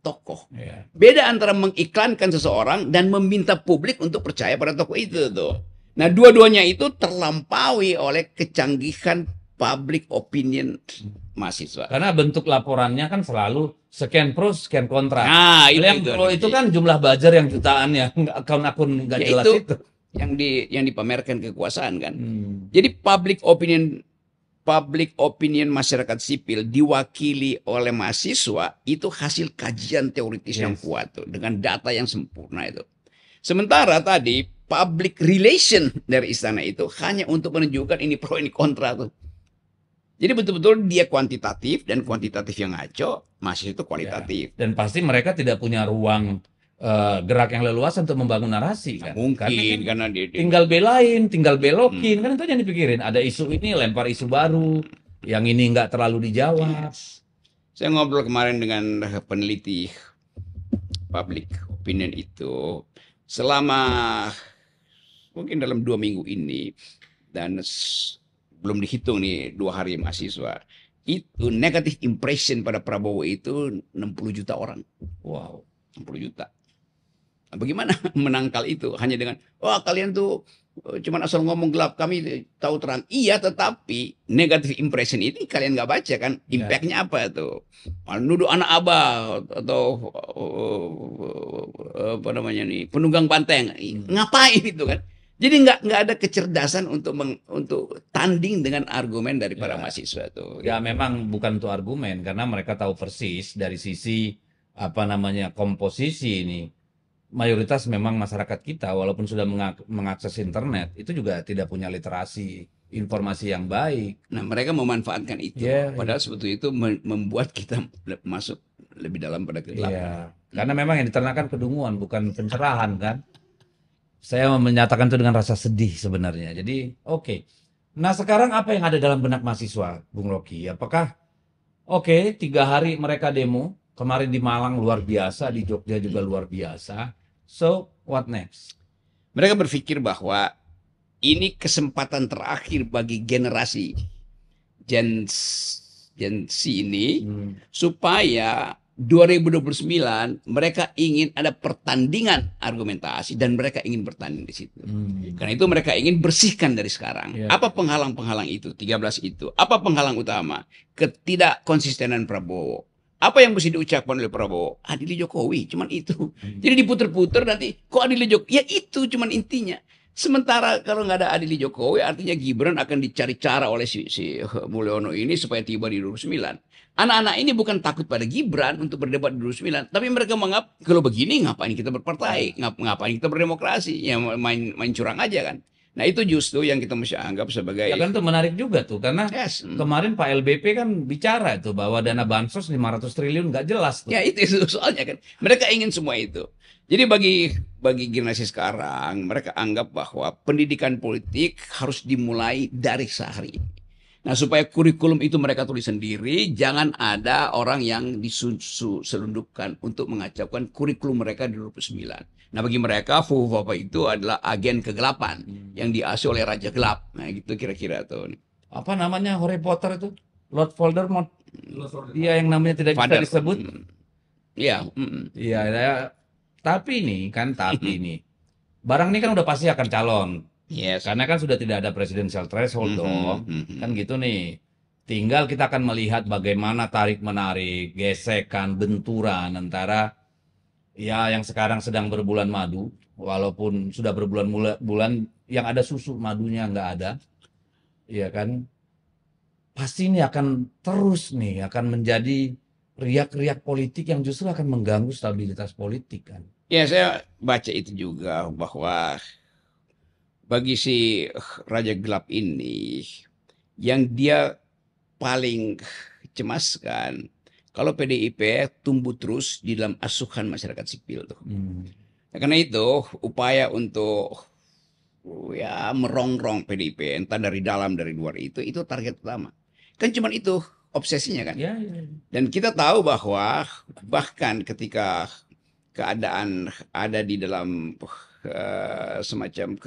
tokoh. Beda antara mengiklankan seseorang dan meminta publik untuk percaya pada tokoh itu tuh. Nah, dua-duanya itu terlampaui oleh kecanggihan public opinion mahasiswa. Karena bentuk laporannya kan selalu sekian pro, sekian kontra. Nah, Kalau yang pro itu kan jumlah buzzer yang jutaan ya, akun-akun nggak ya jelas itu itu. yang dipamerkan kekuasaan kan. Hmm. Jadi public opinion masyarakat sipil diwakili oleh mahasiswa itu hasil kajian teoritis yang kuat tuh, dengan data yang sempurna itu. Sementara tadi public relation dari istana itu hanya untuk menunjukkan ini pro ini kontra tuh. Jadi betul-betul dia kuantitatif dan kuantitatif yang ngaco, mahasiswa itu kualitatif. Dan pasti mereka tidak punya ruang gerak yang leluasa untuk membangun narasi kan. Mungkin karena tinggal belain, tinggal belokin, kan itu yang dipikirin. Ada isu ini lempar isu baru, yang ini nggak terlalu dijawab. Saya ngobrol kemarin dengan peneliti public opinion itu selama mungkin dalam 2 minggu ini, dan belum dihitung nih 2 hari mahasiswa, itu negative impression pada Prabowo itu 60 juta orang. Wow, 60 juta. Nah, bagaimana menangkal itu? Hanya dengan, wah kalian tuh cuma asal ngomong gelap, kami tahu terang. Iya, tetapi negative impression ini kalian nggak baca kan? Impactnya apa tuh? Nuduh anak abah atau apa namanya nih, penunggang banteng. Ngapain itu kan? Jadi nggak ada kecerdasan untuk tanding dengan argumen dari para mahasiswa tuh. Ya memang bukan untuk argumen, karena mereka tahu persis dari sisi apa namanya komposisi ini. Mayoritas memang masyarakat kita walaupun sudah mengakses internet itu juga tidak punya literasi informasi yang baik. Nah, mereka memanfaatkan itu. Padahal sebetulnya itu membuat kita masuk lebih dalam pada kegelapan. Karena memang yang diternakan kedunguan bukan pencerahan kan. Saya menyatakan itu dengan rasa sedih sebenarnya. Jadi oke. Nah sekarang apa yang ada dalam benak mahasiswa, Bung Rocky? Apakah 3 hari mereka demo, kemarin di Malang luar biasa, di Jogja juga luar biasa. So what next? Mereka berpikir bahwa ini kesempatan terakhir bagi generasi Gen Z ini supaya 2029 mereka ingin ada pertandingan argumentasi dan mereka ingin bertanding di situ. Karena itu mereka ingin bersihkan dari sekarang. Apa penghalang-penghalang itu? 13 itu. Apa penghalang utama? Ketidakkonsistenan Prabowo. Apa yang mesti diucapkan oleh Prabowo? Adili Jokowi, cuman itu. Jadi diputer-puter nanti kok adili Jokowi? Ya itu cuman intinya. Sementara kalau nggak ada Adili Jokowi, artinya Gibran akan dicari cara oleh si Mulyono ini supaya tiba di 2009. Anak-anak ini bukan takut pada Gibran untuk berdebat di 2009, tapi mereka menganggap kalau begini ngapain kita berpartai, ngapain kita berdemokrasi, ya main curang aja kan. Nah itu justru yang kita mesti anggap sebagai. Ya kan itu menarik juga tuh, karena kemarin Pak LBP kan bicara itu bahwa dana bansos 500 triliun nggak jelas tuh. Ya itu soalnya kan, mereka ingin semua itu. Jadi bagi generasi sekarang, mereka anggap bahwa pendidikan politik harus dimulai dari sehari. Nah, supaya kurikulum itu mereka tulis sendiri, jangan ada orang yang diselundupkan untuk mengacaukan kurikulum mereka di 2009. Nah, bagi mereka, Fuhufapa itu adalah agen kegelapan yang diasuh oleh Raja Gelap. Nah, gitu kira-kira tuh. Apa namanya Harry Potter itu? Lord Voldemort. Iya, yang namanya tidak bisa disebut. Iya. Iya, tapi ini, barang ini kan udah pasti akan calon. Yes. Karena kan sudah tidak ada presidential threshold dong. Kan gitu nih. Tinggal kita akan melihat bagaimana tarik-menarik, gesekan, benturan antara ya yang sekarang sedang berbulan madu, walaupun sudah berbulan-bulan yang ada susu madunya nggak ada. Ya kan? Pasti ini akan terus nih, akan menjadi riak-riak politik yang justru akan mengganggu stabilitas politik kan. Ya, saya baca itu juga bahwa bagi si Raja Gelap ini, yang dia paling cemaskan kalau PDIP tumbuh terus di dalam asuhan masyarakat sipil tuh. Nah, karena itu upaya untuk ya merongrong PDIP entah dari dalam dari luar itu target utama. Kan cuma itu obsesinya kan. Dan kita tahu bahwa bahkan ketika keadaan ada di dalam semacam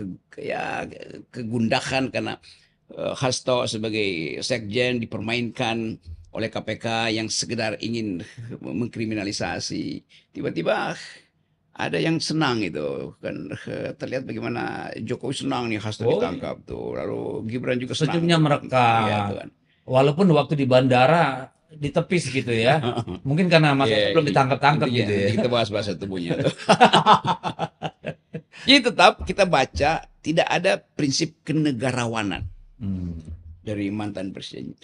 kegundahan karena Hasto sebagai sekjen dipermainkan oleh KPK yang sekedar ingin mengkriminalisasi. Tiba-tiba ada yang senang itu kan, terlihat bagaimana Jokowi senang nih Hasto Oh, ditangkap tuh, lalu Gibran juga senang senyumnya tuh. Iya, merekah. tuh kan. Walaupun waktu di bandara ditepis gitu ya. Mungkin karena Mas Hasto Iya, belum ditangkap-tangkap intinya gitu ya. nanti kita bahas bahasa tubuhnya tuh. Jadi tetap kita baca tidak ada prinsip kenegarawanan Hmm. dari mantan Presiden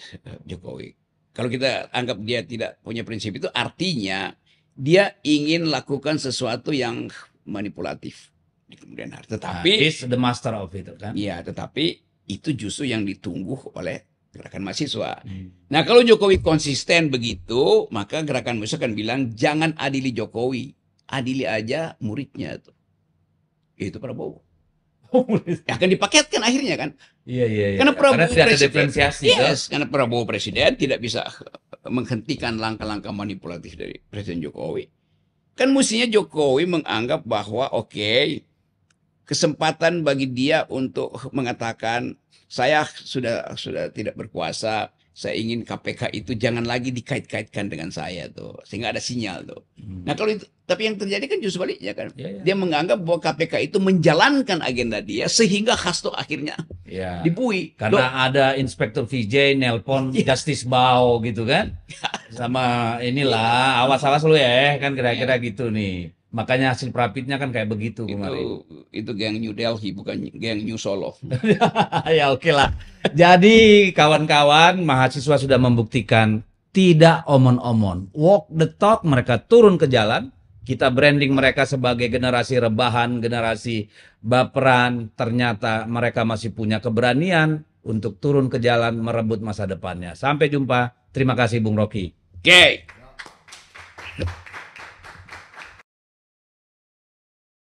Jokowi. Kalau kita anggap dia tidak punya prinsip itu, artinya dia ingin lakukan sesuatu yang manipulatif di kemudian hari. Nah, Tetapi, he's the master of it kan. ya, tetapi itu justru yang ditunggu oleh gerakan mahasiswa. Hmm. Nah, kalau Jokowi konsisten begitu, maka gerakan mahasiswa akan bilang jangan adili Jokowi, adili aja muridnya tuh. Itu Prabowo. Akan dipaketkan akhirnya kan. Iya, iya, iya. Karena Prabowo tidak ada presiden, diferensiasi kan. yes, karena Prabowo presiden tidak bisa menghentikan langkah-langkah manipulatif dari Presiden Jokowi. Kan mestinya Jokowi menganggap bahwa oke, kesempatan bagi dia untuk mengatakan saya sudah tidak berkuasa, saya ingin KPK itu jangan lagi dikait-kaitkan dengan saya tuh, sehingga ada sinyal tuh. Nah kalau itu, tapi yang terjadi kan justru baliknya kan. Iya, iya. Dia menganggap bahwa KPK itu menjalankan agenda dia sehingga Hasto akhirnya Iya. dibui. Karena ada Inspektur VJ nelpon Justice Bao gitu kan. Sama inilah, awas-awas lu ya, kan kira-kira gitu nih. Makanya hasil prapitnya kan kayak begitu kemarin. Itu geng New Delhi, bukan geng New Solo. Ya oke lah. Jadi kawan-kawan, mahasiswa sudah membuktikan tidak omon-omon. Walk the talk, mereka turun ke jalan. Kita branding mereka sebagai generasi rebahan, generasi baperan. Ternyata mereka masih punya keberanian untuk turun ke jalan merebut masa depannya. Sampai jumpa. Terima kasih Bung Rocky. Oke.